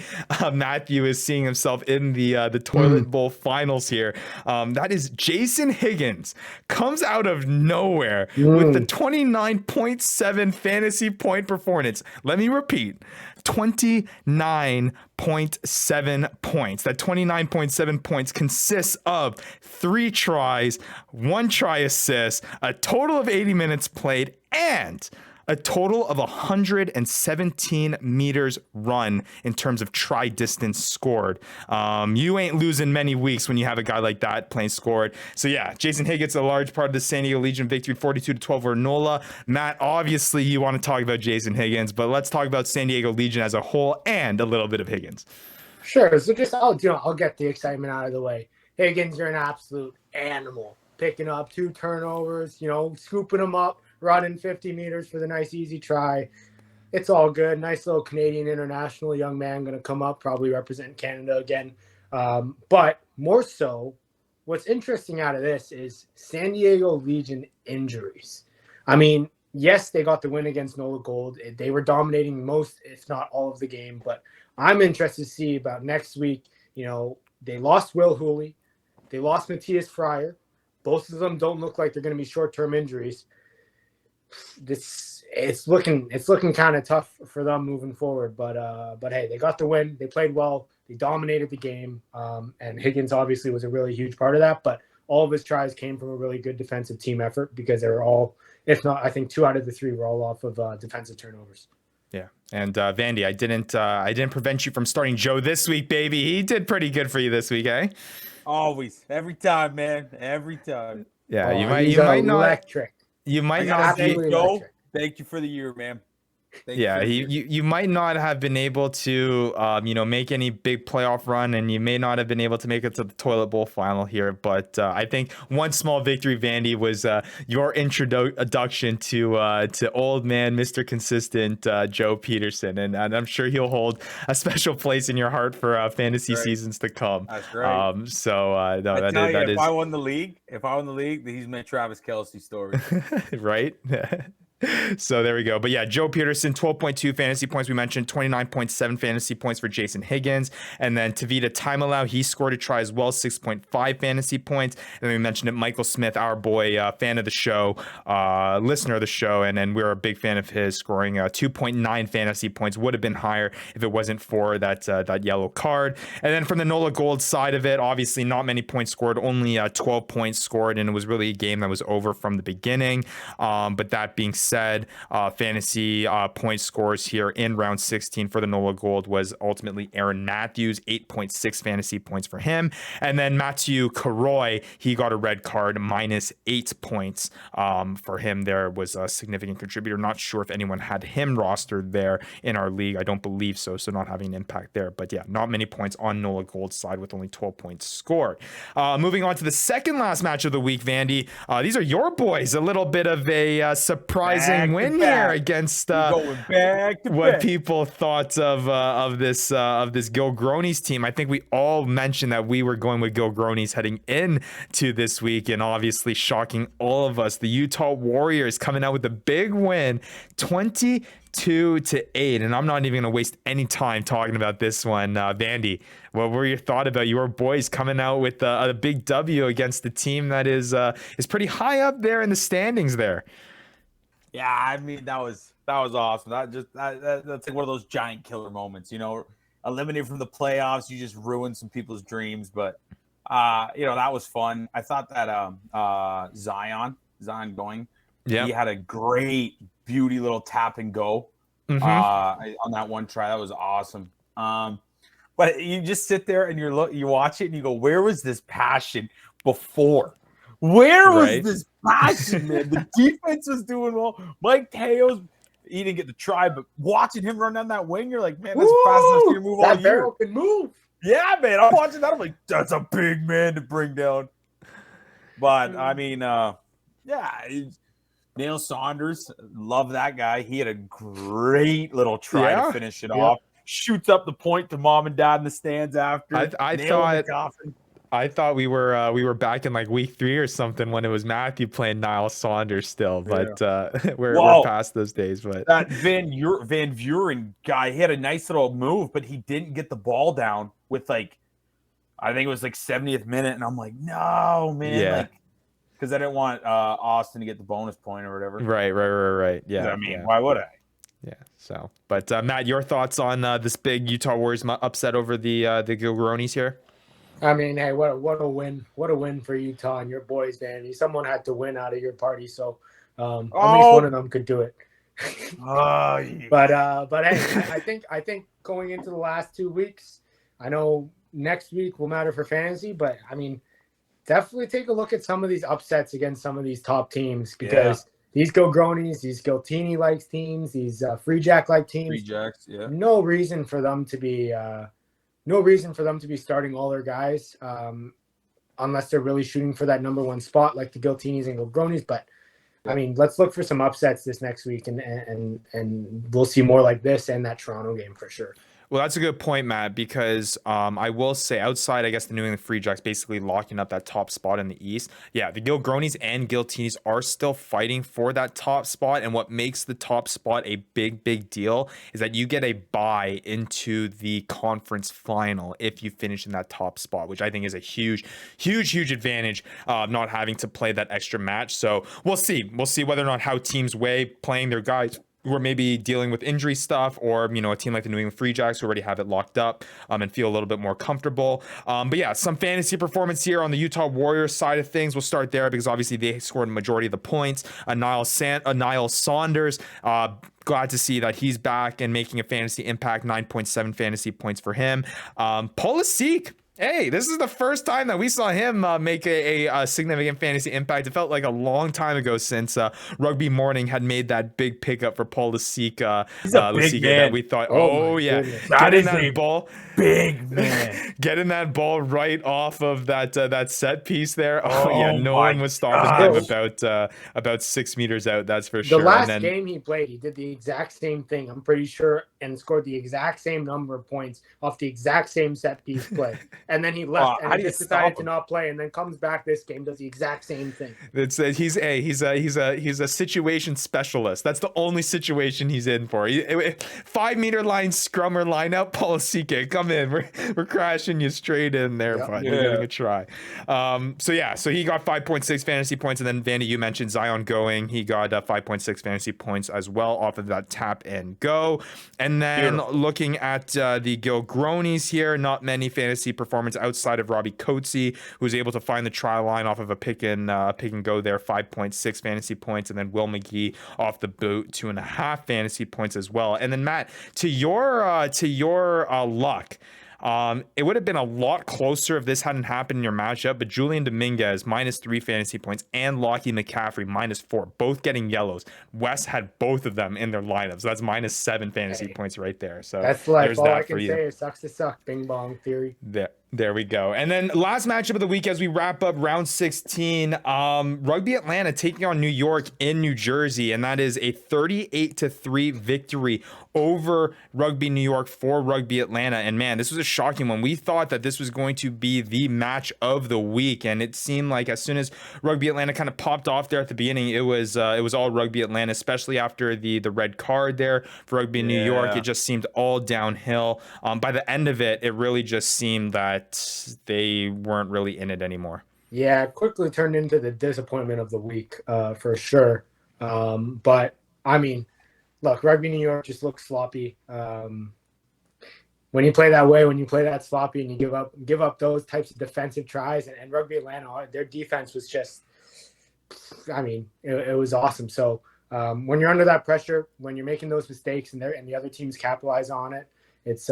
Matthew is seeing himself in the toilet bowl finals here. That is Jason Higgins, comes out of nowhere with the 29.7 fantasy point performance. Let me repeat, 29.7 points. That 29.7 points consists of 3 tries, 1 try assist, a total of 80 minutes played, and a total of 117 meters run in terms of try distance scored. You ain't losing many weeks when you have a guy like that playing scored. So yeah, Jason Higgins, a large part of the San Diego Legion victory, 42-12 over Nola. Matt, obviously you want to talk about Jason Higgins, but let's talk about San Diego Legion as a whole and a little bit of Higgins. Sure. So just I'll get the excitement out of the way. Higgins, you're an absolute animal. Picking up 2 turnovers, scooping them up, running 50 meters for the nice easy try. It's all good. Nice little Canadian international young man going to come up, probably represent Canada again. But more so, what's interesting out of this is San Diego Legion injuries. I mean, yes, they got the win against Nola Gold. They were dominating most, if not all of the game. But I'm interested to see about next week. They lost Will Hooley. They lost Matthias Fryer. Both of them don't look like they're going to be short-term injuries. It's looking kind of tough for them moving forward, but hey, they got the win. They played well. They dominated the game, and Higgins obviously was a really huge part of that. But all of his tries came from a really good defensive team effort because they were all, if not, I think 2 out of the 3 were all off of defensive turnovers. Yeah, and Vandy, I didn't prevent you from starting Joe this week, baby. He did pretty good for you this week, eh? Always, every time, man, every time. Yeah, you might not. Electric. You might I not gotta be. say, Joe, thank you for the year, man. Yeah, you might not have been able to, make any big playoff run, and you may not have been able to make it to the toilet bowl final here. But I think one small victory, Vandy, was your introduction to old man, Mr. Consistent, Joe Peterson, and I'm sure he'll hold a special place in your heart for fantasy seasons to come. That's right. That is. If I won the league, he's my Travis Kelce story. Right. So there we go. But yeah, Joe Peterson, 12.2 fantasy points. We mentioned 29.7 fantasy points for Jason Higgins. And then Tavita Timeallow, he scored a try as well, 6.5 fantasy points. And then we mentioned it, Michael Smith, our boy, fan of the show, listener of the show. And then we're a big fan of his, scoring 2.9 fantasy points. Would have been higher if it wasn't for that yellow card. And then from the Nola Gold side of it, obviously not many points scored, only 12 points scored. And it was really a game that was over from the beginning. But that being said, fantasy point scores here in round 16 for the Nola Gold was ultimately Aaron Matthews, 8.6 fantasy points for him. And then Matthew Karoy, he got a red card, -8 points for him. There was a significant contributor. Not sure if anyone had him rostered there in our league. I don't believe so, so not having an impact there. But yeah, not many points on Nola Gold's side with only 12 points scored. Moving on to the second last match of the week, Vandy. These are your boys. A little bit of a surprising win here against what people thought of this Guiltines team. I think we all mentioned that we were going with Guiltines heading into this week, and obviously shocking all of us. The Utah Warriors coming out with a big win, 22-8, and I'm not even going to waste any time talking about this one. Vandy, what were your thoughts about your boys coming out with a big W against the team that is pretty high up there in the standings there? Yeah, I mean that was awesome. That's like one of those giant killer moments, you know. Eliminated from the playoffs, you just ruined some people's dreams, but that was fun. I thought that Zion going, he had a great beauty little tap and go on that one try. That was awesome. But you just sit there and you watch it and you go, where was this passion before? Where was this passion, man? The defense was doing well. Mike Teo's, he didn't get the try, but watching him run down that wing, you're like, man, that's fast enough to move all year. That barrel can move. Yeah, man. I'm watching that. I'm like, that's a big man to bring down. But I mean, Neil Saunders, love that guy. He had a great little try to finish it off. Shoots up the point to mom and dad in the stands after. I thought we were back in like week 3 or something when it was Matthew playing Niall Saunders still, but we're past those days. But that Van Vuren guy, he had a nice little move, but he didn't get the ball down with I think it was 70th minute, and I'm like, no, man, because I didn't want Austin to get the bonus point or whatever. Right. Yeah. I mean, why would I? Yeah. So, but Matt, your thoughts on this big Utah Warriors upset over the Guiltines here? I mean, hey, what a win! What a win for Utah and your boys, Danny. Someone had to win out of your party, so at least one of them could do it. But hey, I think going into the last 2 weeks, I know next week will matter for fantasy, but I mean, definitely take a look at some of these upsets against some of these top teams, because these Guiltines, these Guiltini-like teams, these Free Jack-like teams, Free Jacks, no reason for them to be starting all their guys, unless they're really shooting for that number 1 spot like the Guiltines and Guiltines. But I mean, let's look for some upsets this next week, and we'll see more like this and that Toronto game for sure. Well, that's a good point, Matt, because I will say outside, I guess, the New England Free Jacks basically locking up that top spot in the East. Yeah, the Guiltines and Guiltines are still fighting for that top spot. And what makes the top spot a big deal is that you get a bye into the conference final if you finish in that top spot, which I think is a huge advantage of not having to play that extra match. So we'll see. We'll see whether or not how teams weigh playing their guys who are maybe dealing with injury stuff, or a team like the New England Free Jacks who already have it locked up and feel a little bit more comfortable. But yeah, some fantasy performance here on the Utah Warriors side of things. We'll start there because obviously they scored a majority of the points. Niall Saunders, glad to see that he's back and making a fantasy impact. 9.7 fantasy points for him. Pulisic. Hey, this is the first time that we saw him make a significant fantasy impact. It felt like a long time ago since Rugby Morning had made that big pickup for Pulisic. He's a big man. That we thought, that is a ball. Big man. Getting that ball right off of that set piece there. No one was stopping him about 6 meters out. That's for sure. The last game he played, he did the exact same thing, I'm pretty sure, and scored the exact same number of points off the exact same set piece play. and then he left how and do he you just decided stop to him? not play, and then comes back this game, does the exact same thing. He's a situation specialist. That's the only situation he's in for. 5 meter line scrummer lineup, Polisike, come in. We're crashing you straight in there, Yep. bud. You're getting a try. So he got 5.6 fantasy points, and then Vandy, you mentioned Zion going. He got 5.6 fantasy points as well off of that tap and go. And then looking at the Gilgronies here, not many fantasy performance outside of Robbie Coetzee, who's able to find the try line off of a pick and go there, 5.6 fantasy points, and then Will McGee off the boot, 2.5 fantasy points as well. And then Matt, to your luck. It would have been a lot closer if this hadn't happened in your matchup, but Julian Dominguez -3 fantasy points and Lockie McCaffrey -4, both getting yellows. Wes had both of them in their lineups. So that's -7 fantasy points right there. So That's life. there's All that I for can you. say is sucks to suck. Bing bong theory. There we go. And then last matchup of the week as we wrap up round 16, Rugby Atlanta taking on New York in New Jersey, and that is a 38-3 victory over Rugby New York for Rugby Atlanta. And man, this was a shocking one. We thought that this was going to be the match of the week, and it seemed like as soon as Rugby Atlanta kind of popped off there at the beginning, it was all Rugby Atlanta, especially after the red card there for Rugby New York. It just seemed all downhill. By the end of it, it really just seemed that they weren't really in it anymore. Yeah, it quickly turned into the disappointment of the week, for sure. But I mean, look, Rugby New York just looks sloppy. When you play that way, when you play that sloppy, and you give up those types of defensive tries, and Rugby Atlanta, their defense was just, I mean, it was awesome. So when you're under that pressure, when you're making those mistakes, and the other teams capitalize on it, it's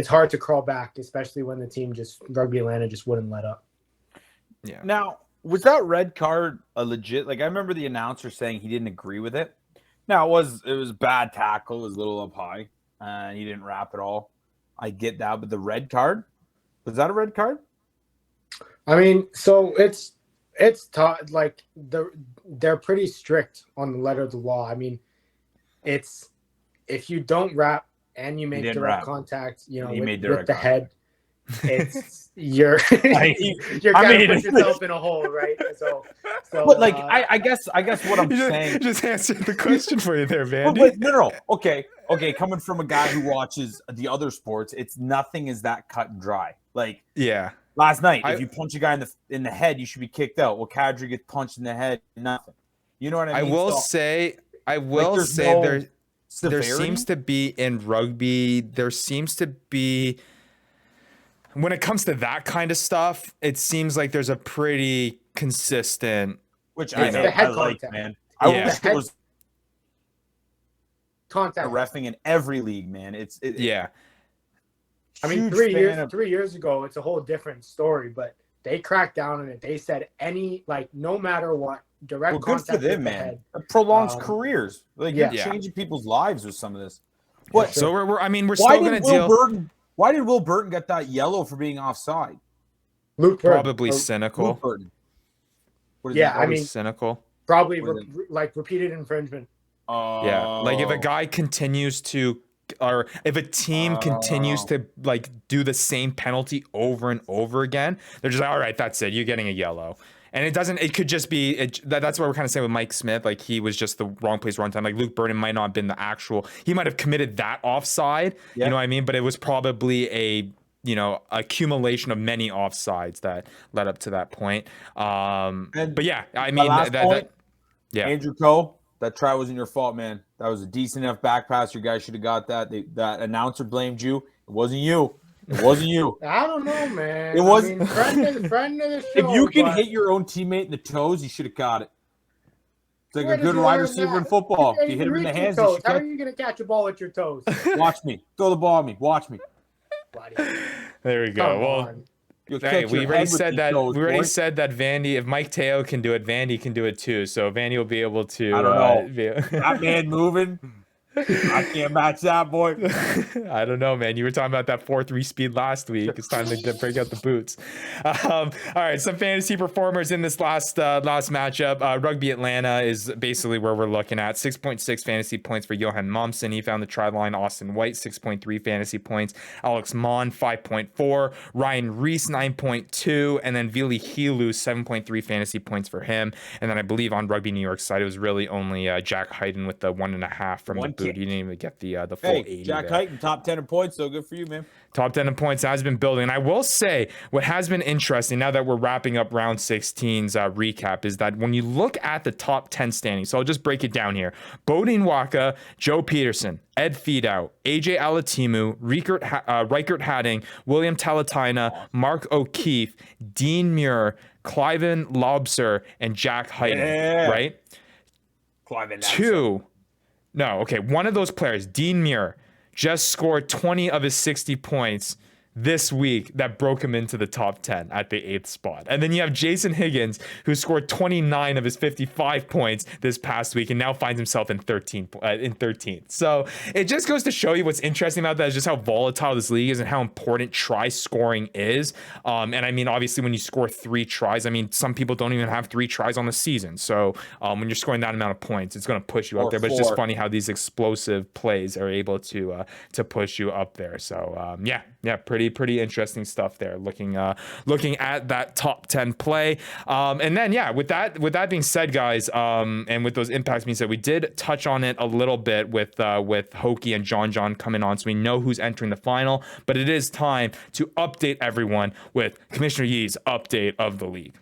hard to crawl back, especially when the team Rugby Atlanta just wouldn't let up. Yeah. Now, was that red card a legit? Like, I remember the announcer saying he didn't agree with it. Now, it was bad tackle. It was a little up high, and he didn't wrap at all. I get that, but the red card, was that a red card? I mean, so it's like they're pretty strict on the letter of the law. I mean, it's if you don't wrap and you make direct contact, with the head, it's you're kind of put yourself in a hole, right? So but like I guess what I'm saying, just answered the question for you there, Vandy. But no. Okay. Coming from a guy who watches the other sports, it's nothing is that cut and dry. Like last night, if you punch a guy in the head, you should be kicked out. Well, Kadri gets punched in the head, nothing. You know what I mean? I will say there seems to be in rugby, when it comes to that kind of stuff, it seems like there's a pretty consistent, which I like, man. I wish there was contact reffing in every league, man. I mean, 3 years ago, it's a whole different story, but they cracked down on it. They said no matter what, direct contact good for them, with the man. head. It prolongs careers. Like you're changing people's lives with some of this. What? So we're still going to deal. Why did Will Burton get that yellow for being offside? Luke Burton. Probably cynical. Luke Burton. Cynical. Probably repeated infringement. Like if a guy continues to, or if a team continues to do the same penalty over and over again, they're just like, all right, that's it. You're getting a yellow. And it could just be, that's what we're kind of saying with Mike Smith. Like he was just the wrong place, wrong time. Like Luke Burton might not have been he might have committed that offside, you know what I mean? But it was probably accumulation of many offsides that led up to that point. But yeah, I mean, Andrew Coe, that try wasn't your fault, man. That was a decent enough back pass. Your guys should have got that. That announcer blamed you. It wasn't you. It wasn't you. I don't know, man. It was friend of the show. If you can hit your own teammate in the toes, you should have got it. It's like a good wide receiver in football. If you hit him in the hands, how are you going to catch a ball at your toes? Watch me. Throw the ball at me. Watch me. There we go. We already said that. We already said that Vandy. If Mike Teo can do it, Vandy can do it too. So Vandy will be able to. I don't know. That man moving. I can't match that, boy. I don't know, man. You were talking about that 4-3 speed last week. It's time to break out the boots. All right, some fantasy performers in this last matchup. Rugby Atlanta is basically where we're looking at. 6.6 fantasy points for Johan Momsen. He found the try line. Austin White, 6.3 fantasy points. Alex Mon, 5.4. Ryan Reese, 9.2. And then Vili Hilu, 7.3 fantasy points for him. And then I believe on Rugby New York side, it was really only Jack Hyden with the 1.5 from the boot. You didn't even get the full 80 Jack there. Hyden, top 10 in points, so good for you, man. Top 10 in points has been building. And I will say what has been interesting now that we're wrapping up round 16's recap is that when you look at the top 10 standings, so I'll just break it down here. Bodine Waka, Joe Peterson, Ed Feedout, AJ Alatimu, Reichert Hadding, William Talatina, Mark O'Keefe, Dean Muir, Cliven Lobser, and Jack Hyden, right? One of those players, Dean Muir, just scored 20 of his 60 points this week that broke him into the top 10 at the 8th spot. And then you have Jason Higgins, who scored 29 of his 55 points this past week and now finds himself in 13th. So it just goes to show you what's interesting about that is just how volatile this league is and how important try scoring is. And I mean, obviously when you score 3 tries, I mean, some people don't even have 3 tries on the season. So when you're scoring that amount of points, it's going to push you up there. But it's just funny how these explosive plays are able to push you up there. So pretty interesting stuff there. Looking at that top 10 play, and then with that being said, guys, and with those impacts being said, we did touch on it a little bit with Hokie and John coming on, so we know who's entering the final. But it is time to update everyone with Commissioner Yee's update of the league.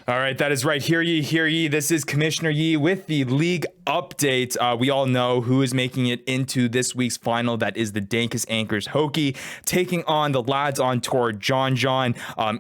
All right, that is right. Hear ye, hear ye. This is Commissioner Yee with the league update. We all know who is making it into this week's final. That is the Dankus Anchors Hokie taking on the lads on tour, John.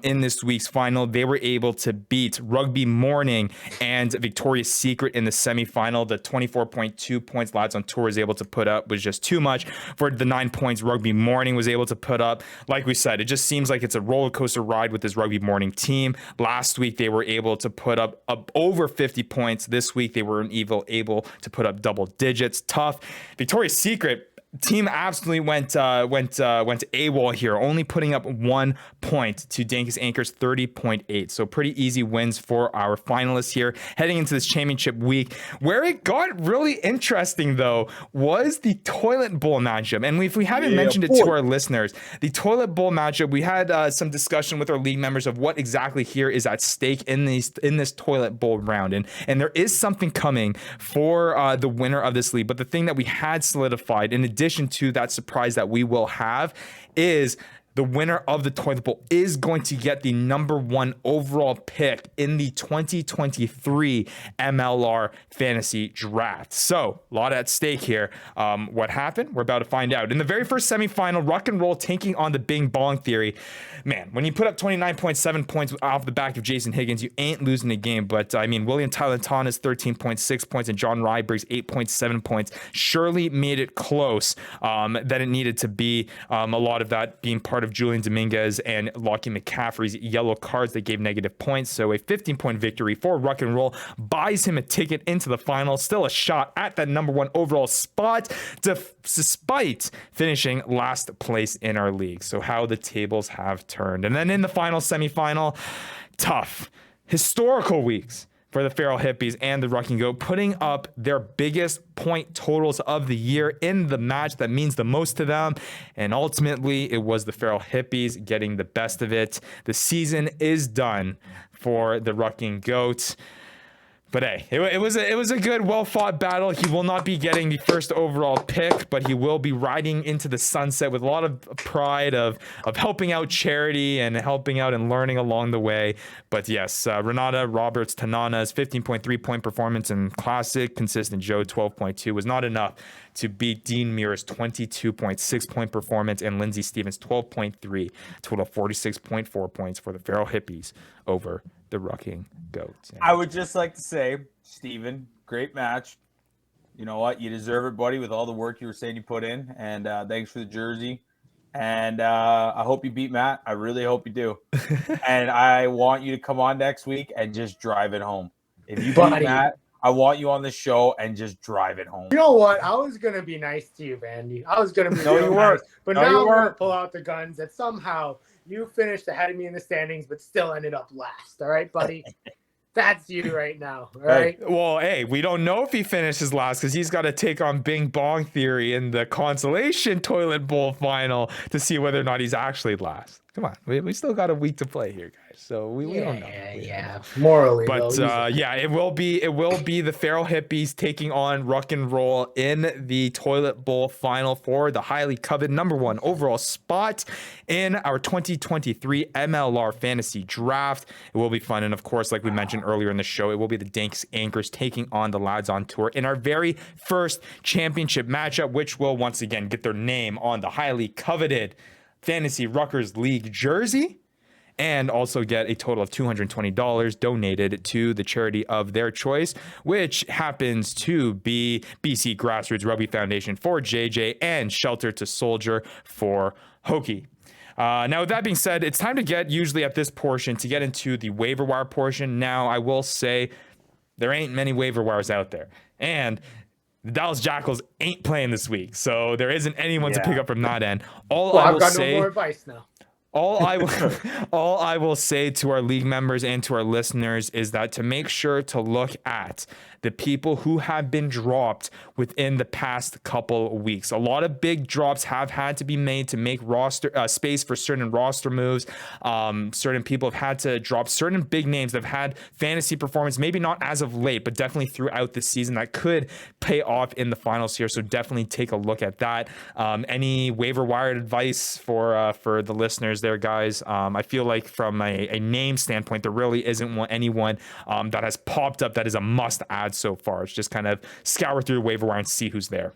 In this week's final, they were able to beat Rugby Morning and Victoria's Secret in the semifinal. The 24.2 points lads on tour was able to put up was just too much for the 9 points Rugby Morning was able to put up. Like we said, it just seems like it's a roller coaster ride with this Rugby Morning team. Last week, they were able to put up over 50 points. This week, they were able to put up double digits. Tough. Victoria's Secret team absolutely went AWOL here, only putting up 1 point to Dankus Anchors 30.8. So pretty easy wins for our finalists here heading into this championship week. Where it got really interesting though was the Toilet Bowl matchup. And if we haven't mentioned it to our listeners, the Toilet Bowl matchup, we had some discussion with our league members of what exactly here is at stake in this Toilet Bowl round. And there is something coming for the winner of this league. But the thing that we had solidified in addition to that surprise that we will have is the winner of the Toilet Bowl is going to get the number 1 overall pick in the 2023 MLR fantasy draft. So a lot at stake here. What happened? We're about to find out. In the very first semifinal, Rock and Roll taking on the Bing Bong Theory. Man, when you put up 29.7 points off the back of Jason Higgins, you ain't losing the game. But I mean, William Talentana's 13.6 points and John Ryberg's 8.7 points surely made it close that it needed to be. A lot of that being part of Julian Dominguez and Lockie McCaffrey's yellow cards that gave negative points. So a 15-point victory for Rock and Roll buys him a ticket into the final. Still a shot at that number 1 overall spot, despite finishing last place in our league. So how the tables have turned. And then in the final semifinal, tough historical weeks for the Feral Hippies and the Rucking Goat, putting up their biggest point totals of the year in the match that means the most to them. And ultimately, it was the Feral Hippies getting the best of it. The season is done for the Rucking Goat. But hey, it was a good, well-fought battle. He will not be getting the first overall pick, but he will be riding into the sunset with a lot of pride of helping out charity and helping out and learning along the way. But yes, Renata Roberts Tanana's 15.3-point performance and classic consistent Joe 12.2 was not enough to beat Dean Muir's 22.6-point performance and Lindsay Stevens' 12.3, total 46.4 points for the Feral Hippies over the Rucking Goats. I would just like to say, Steven, great match. You know what? You deserve it, buddy, with all the work you were saying you put in. And thanks for the jersey. And I hope you beat Matt. I really hope you do. And I want you to come on next week and just drive it home. If you beat Matt, I want you on the show and just drive it home. You know what? I was going to be nice to you, Vandy. I was going to be No, you weren't. nice. But No, now you I'm going to weren't. pull out the guns that somehow you finished ahead of me in the standings, but still ended up last. All right, buddy? That's you right now. All right. Well, hey, we don't know if he finishes last because he's got to take on Bing Bong Theory in the consolation toilet bowl final to see whether or not he's actually last. Come on, we still got a week to play here, guys. So we don't know. Yeah. Morally, But though, yeah, it will be the Feral Hippies taking on Ruck and Roll in the toilet bowl final for the highly coveted #1 overall spot in our 2023 MLR fantasy draft. It will be fun, and of course, like we mentioned earlier in the show, it will be the Danks Anchors taking on the Lads on Tour in our very first championship matchup, which will once again get their name on the highly coveted Fantasy Ruckers League jersey, and also get a total of $220 donated to the charity of their choice, which happens to be BC Grassroots Rugby Foundation for JJ and Shelter to Soldier for Hokie. Now, with that being said, it's time to get, usually at this portion, to get into the waiver wire portion. Now, I will say there ain't many waiver wires out there, and the Dallas Jackals ain't playing this week, so there isn't anyone to pick up from that end. I've got no more advice now. All I will say to our league members and to our listeners is that to make sure to look at the people who have been dropped within the past couple of weeks. A lot of big drops have had to be made to make roster space for certain roster moves. Certain people have had to drop certain big names that have had fantasy performance, maybe not as of late, but definitely throughout the season that could pay off in the finals here. So definitely take a look at that. Any waiver wire advice for the listeners there, guys? I feel like from a name standpoint, there really isn't anyone that has popped up that is a must add so far. It's just kind of scour through the waiver wire and see who's there.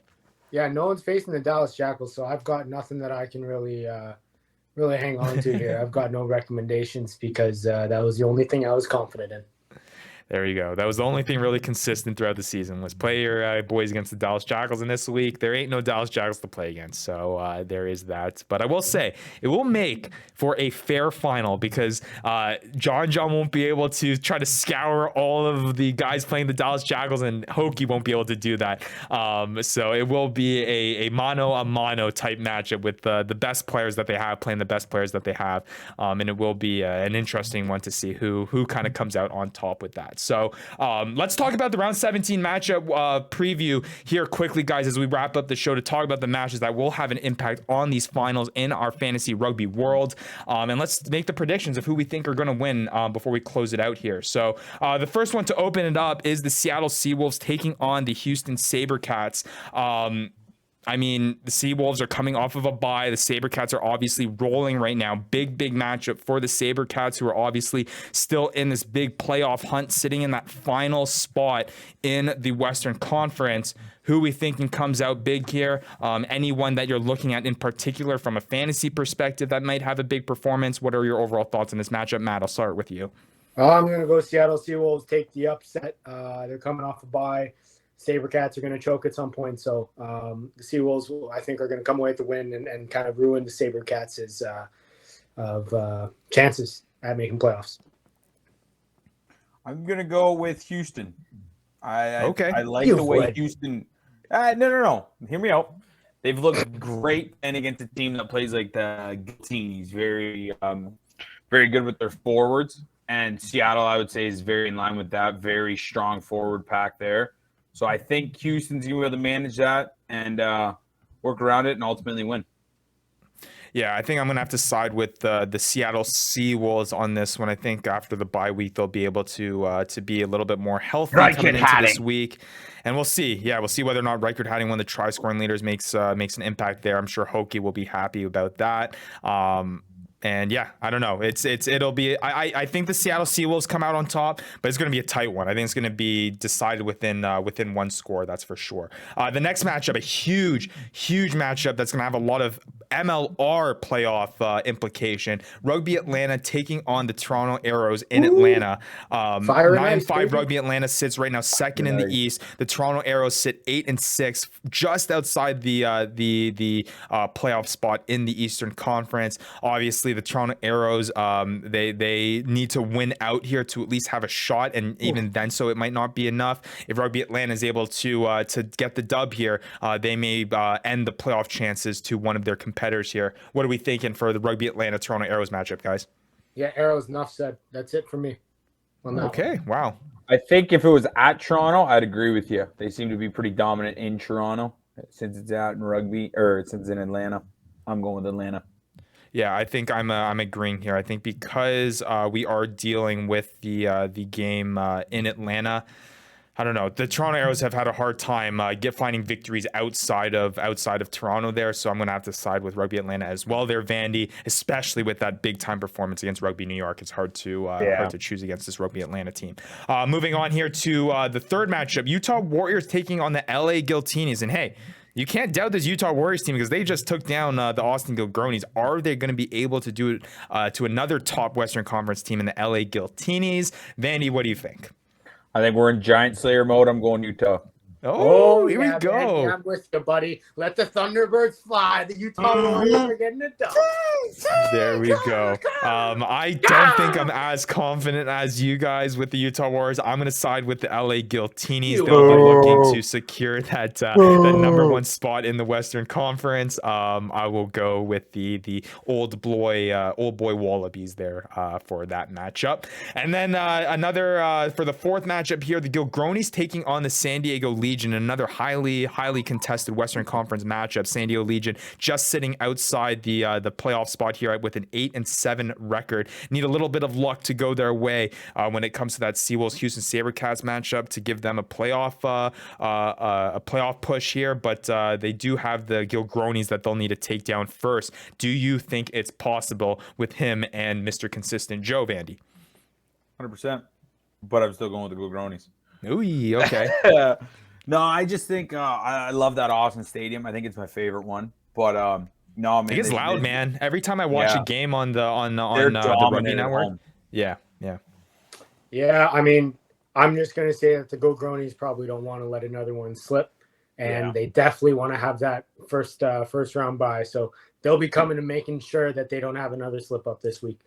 Yeah, no one's facing the Dallas Jackals, so I've got nothing that I can really hang on to here. I've got no recommendations because that was the only thing I was confident in. There you go. That was the only thing really consistent throughout the season was play your boys against the Dallas Jackals. And this week, there ain't no Dallas Jackals to play against. So there is that. But I will say, it will make for a fair final because John won't be able to try to scour all of the guys playing the Dallas Jackals, and Hokie won't be able to do that. So it will be a mano-a-mano type matchup with the best players that they have playing the best players that they have. And it will be an interesting one to see who kind of comes out on top with that. So let's talk about the round 17 matchup preview here quickly, guys, as we wrap up the show to talk about the matches that will have an impact on these finals in our fantasy rugby world. And let's make the predictions of who we think are going to win before we close it out here. So the first one to open it up is the Seattle Seawolves taking on the Houston SaberCats. I mean, the Seawolves are coming off of a bye. The SaberCats are obviously rolling right now. Big matchup for the SaberCats, who are obviously still in this big playoff hunt, sitting in that final spot in the Western Conference. Who we thinking comes out big here? Anyone that you're looking at in particular from a fantasy perspective that might have a big performance? What are your overall thoughts on this matchup? Matt, I'll start with you. I'm going to go Seattle Seawolves, take the upset. They're coming off a bye. SaberCats are going to choke at some point. So the Seawolves, I think, are going to come away with the win and kind of ruin the SaberCats' chances at making playoffs. I'm going to go with Houston. I like You the way would. Houston – no. Hear me out. They've looked great and against a team that plays like the Guiltines. Very good with their forwards. And Seattle, I would say, is very in line with that. Very strong forward pack there. So I think Houston's going to be able to manage that and work around it and ultimately win. Yeah, I think I'm going to have to side with the Seattle Seawolves on this one. I think after the bye week, they'll be able to be a little bit more healthy coming into this week. And we'll see. Yeah, we'll see whether or not Reichert Hadding, one of the try-scoring leaders, makes an impact there. I'm sure Hokie will be happy about that. And yeah, I don't know. It'll be. I think the Seattle Seawolves come out on top, but it's going to be a tight one. I think it's going to be decided within one score. That's for sure. The next matchup, a huge matchup that's going to have a lot of MLR playoff implication. Rugby Atlanta taking on the Toronto Arrows in Atlanta. Fire and ice, 9-5 baby. Rugby Atlanta sits right now second in the East. The Toronto Arrows sit 8-6, just outside the playoff spot in the Eastern Conference. Obviously, the Toronto Arrows, they need to win out here to at least have a shot, and even then, so it might not be enough. If Rugby Atlanta is able to get the dub here, they may end the playoff chances to one of their competitors here. What are we thinking for the Rugby Atlanta Toronto Arrows matchup, guys? Yeah, Arrows, enough said. That's it for me. Okay, wow. I think if it was at Toronto, I'd agree with you. They seem to be pretty dominant in Toronto. Since it's out in Rugby, or since it's in Atlanta, I'm going with Atlanta. Yeah, I think I'm agreeing here. I think because we are dealing with the game in Atlanta, I don't know. The Toronto Arrows have had a hard time finding victories outside of Toronto there, so I'm going to have to side with Rugby Atlanta as well there, Vandy, especially with that big time performance against Rugby New York. It's hard to choose against this Rugby Atlanta team. Moving on here to the third matchup, Utah Warriors taking on the LA Guiltines, and hey, you can't doubt this Utah Warriors team because they just took down the Austin Gilgronis. Are they going to be able to do it to another top Western Conference team in the LA Guiltines? Vandy, what do you think? I think we're in Giant Slayer mode. I'm going Utah. Oh, here we go. Man, yeah, I'm with you, buddy. Let the Thunderbirds fly. The Utah Warriors are getting it done. There we go. I don't think I'm as confident as you guys with the Utah Warriors. I'm going to side with the LA Guiltines. They'll be looking to secure that number one spot in the Western Conference. I will go with the old boy Wallabies there for that matchup. And then another for the fourth matchup here, the Gilgronis taking on the San Diego Legion, another highly contested Western Conference matchup. San Diego Legion just sitting outside the playoff spot here with an 8-7 record. Need a little bit of luck to go their way when it comes to that Seawolves Houston SaberCats matchup to give them a playoff push here, but they do have the Gilgronis that they'll need to take down first. Do you think it's possible with him and Mr. Consistent Joe, Vandy? 100%. But I'm still going with the Gilgronis. Ooh, okay. No, I just think I love that Austin Stadium. I think it's my favorite one. But no, man, it gets loud, man. Every time I watch a game on the Rugby Network. Yeah. Yeah, I mean, I'm just gonna say that the Gilgronis probably don't want to let another one slip, and they definitely want to have that first round bye. So they'll be coming and making sure that they don't have another slip up this week.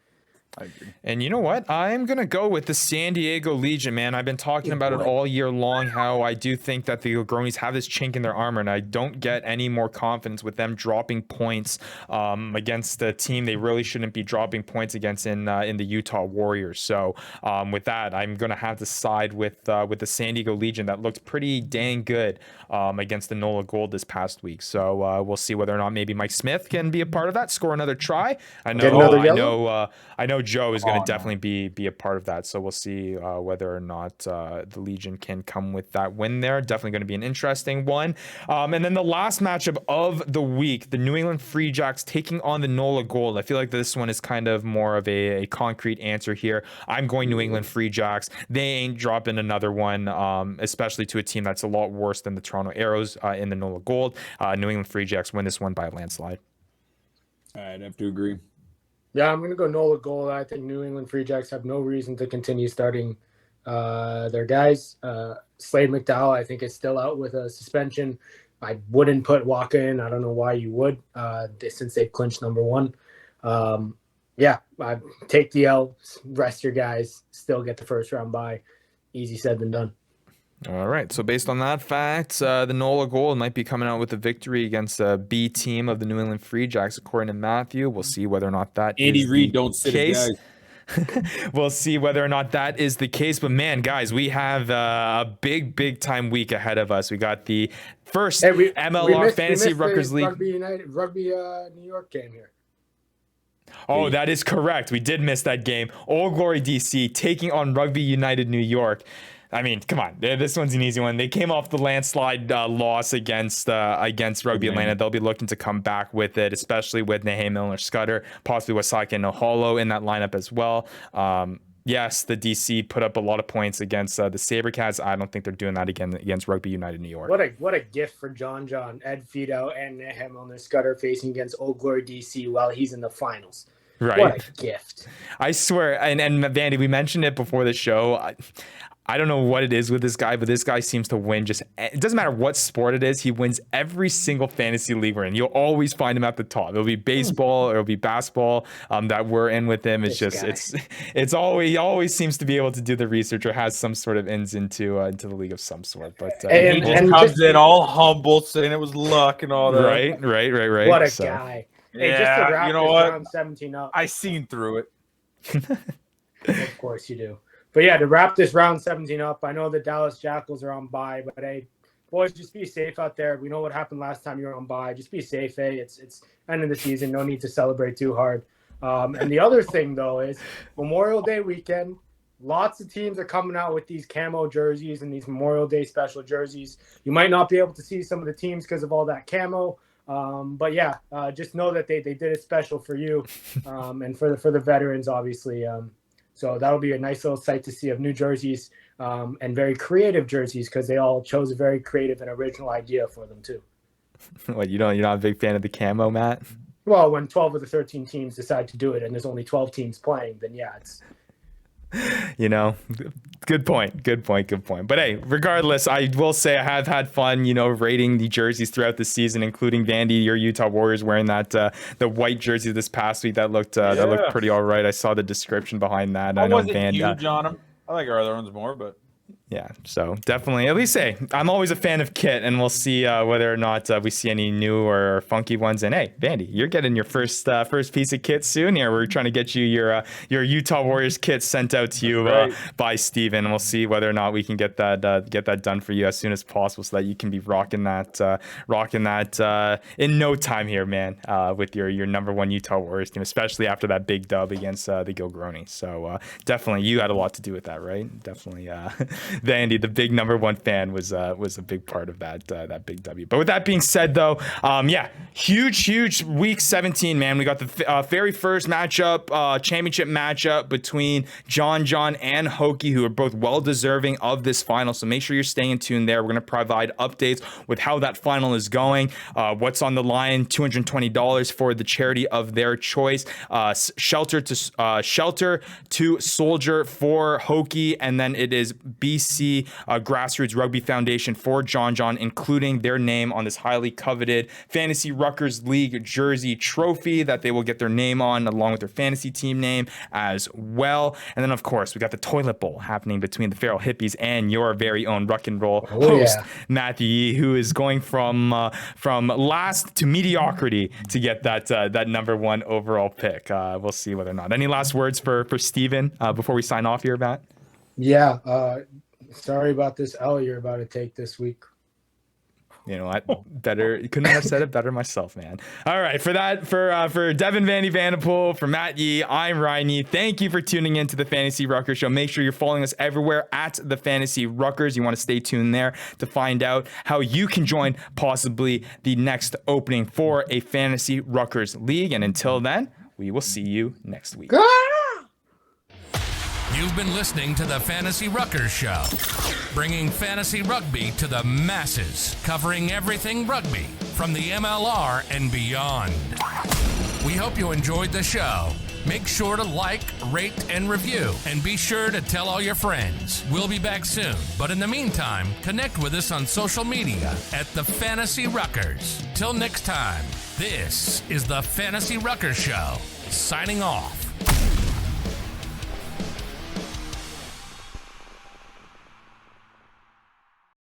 I agree. And you know what? I'm going to go with the San Diego Legion, man. I've been talking about it all year long, how I do think that the Gilgronis have this chink in their armor, and I don't get any more confidence with them dropping points against the team they really shouldn't be dropping points against in the Utah Warriors. So with that, I'm going to have to side with the San Diego Legion that looked pretty dang good against the Nola Gold this past week. So we'll see whether or not maybe Mike Smith can be a part of that, score another try. I know Joe is going to definitely be a part of that. So we'll see whether or not the Legion can come with that win there. Definitely going to be an interesting one. And then the last matchup of the week, the New England Free Jacks taking on the Nola Gold. I feel like this one is kind of more of a concrete answer here. I'm going New England Free Jacks. They ain't dropping another one, especially to a team that's a lot worse than the Toronto Arrows in the Nola Gold. New England Free Jacks win this one by a landslide. I'd have to agree. Yeah, I'm going to go Nola Gold. I think New England Free Jacks have no reason to continue starting their guys. Slade McDowell, I think, is still out with a suspension. I wouldn't put Walker in. I don't know why you would, since they've clinched number one. I take the L, rest your guys, still get the first round bye. Easy said than done. All right. So based on that fact, the Nola Gold might be coming out with a victory against a B team of the New England Free Jacks, according to Matthew. We'll see whether or not that Andy is Reid the don't sit case. his guys. We'll see whether or not that is the case. But man, guys, we have a big time week ahead of us. We got the first MLR Fantasy Ruckers League. Rugby New York game here. Oh, that is correct. We did miss that game. Old Glory DC taking on Rugby United New York. I mean, come on. This one's an easy one. They came off the landslide loss against Rugby Atlanta. They'll be looking to come back with it, especially with Nahe Milner Scudder, possibly Wasaki and Noholo in that lineup as well. yes, the DC put up a lot of points against the Sabercats. I don't think they're doing that again against Rugby United New York. What a gift for John, Ed Fido, and him on the Scudder facing against Old Glory DC while he's in the finals. Right. What a gift. I swear, and Vandy, we mentioned it before the show. I don't know what it is with this guy, but this guy seems to win. It doesn't matter what sport it is. He wins every single fantasy league we're in. You'll always find him at the top. It'll be baseball, or it'll be basketball that we're in with him. It's it's always, he always seems to be able to do the research or has some sort of ins into the league of some sort. But he just comes in all humble, saying it was luck and all that. Right. What a guy. Hey, just to wrap round 17 up. I seen through it. Of course you do. But yeah, to wrap this round 17 up, I know the Dallas Jackals are on bye, but hey, boys, just be safe out there. We know what happened last time you were on bye. Just be safe, hey. It's end of the season. No need to celebrate too hard. And the other thing, though, is Memorial Day weekend. Lots of teams are coming out with these camo jerseys and these Memorial Day special jerseys. You might not be able to see some of the teams because of all that camo. But yeah, just know that they did it special for you and for the veterans, obviously. So that'll be a nice little sight to see of new jerseys and very creative jerseys because they all chose a very creative and original idea for them too. What, you're not a big fan of the camo, Matt? Well, when 12 of the 13 teams decide to do it and there's only 12 teams playing, then yeah, it's... Good point. But hey, regardless, I will say I have had fun, rating the jerseys throughout the season, including Vandy, your Utah Warriors wearing that the white jersey this past week. That looked pretty all right. I saw the description behind that. I know wasn't Vandy. huge on them. I like our other ones more, but. Yeah, so definitely, at least hey, I'm always a fan of kit, and we'll see whether or not we see any new or funky ones. And hey, Vandy, you're getting your first piece of kit soon here. We're trying to get you your Utah Warriors kit sent out to you by Steven, and we'll see whether or not we can get that done for you as soon as possible, so that you can be rocking that in no time here, man, with your number one Utah Warriors team, especially after that big dub against the Gilgronis. So definitely, you had a lot to do with that, right? Definitely. Vandy, the big number one fan, was a big part of that big W. But with that being said, though, huge week 17, man. We got the very first matchup, championship matchup between John and Hokie, who are both well deserving of this final. So make sure you're staying tuned there. We're going to provide updates with how that final is going, what's on the line, $220 for the charity of their choice, shelter to soldier for Hokie, and then it is BC Grassroots Rugby Foundation for John, including their name on this highly coveted Fantasy Ruckers League jersey trophy that they will get their name on, along with their fantasy team name as well. And then, of course, we got the toilet bowl happening between the Feral Hippies and your very own Ruck and Roll host, Matthew Yee, who is going from last to mediocrity to get that number one overall pick. We'll see whether or not. Any last words for Steven before we sign off here, Matt? Yeah, sorry about this L you're about to take this week. I couldn't have said it better myself, man. All right, for Devin Vandy Vanderpool, for Matt Yee, I'm Ryan Yee. Thank you for tuning in to the Fantasy Ruckers Show. Make sure you're following us everywhere at the Fantasy Ruckers. You want to stay tuned there to find out how you can join possibly the next opening for a Fantasy Ruckers League. And until then, we will see you next week. You've been listening to the Fantasy Ruckers Show, bringing fantasy rugby to the masses, covering everything rugby from the MLR and beyond. We hope you enjoyed the show. Make sure to like, rate, and review, and be sure to tell all your friends. We'll be back soon, but in the meantime, connect with us on social media at the Fantasy Ruckers. Till next time, this is the Fantasy Ruckers Show, signing off.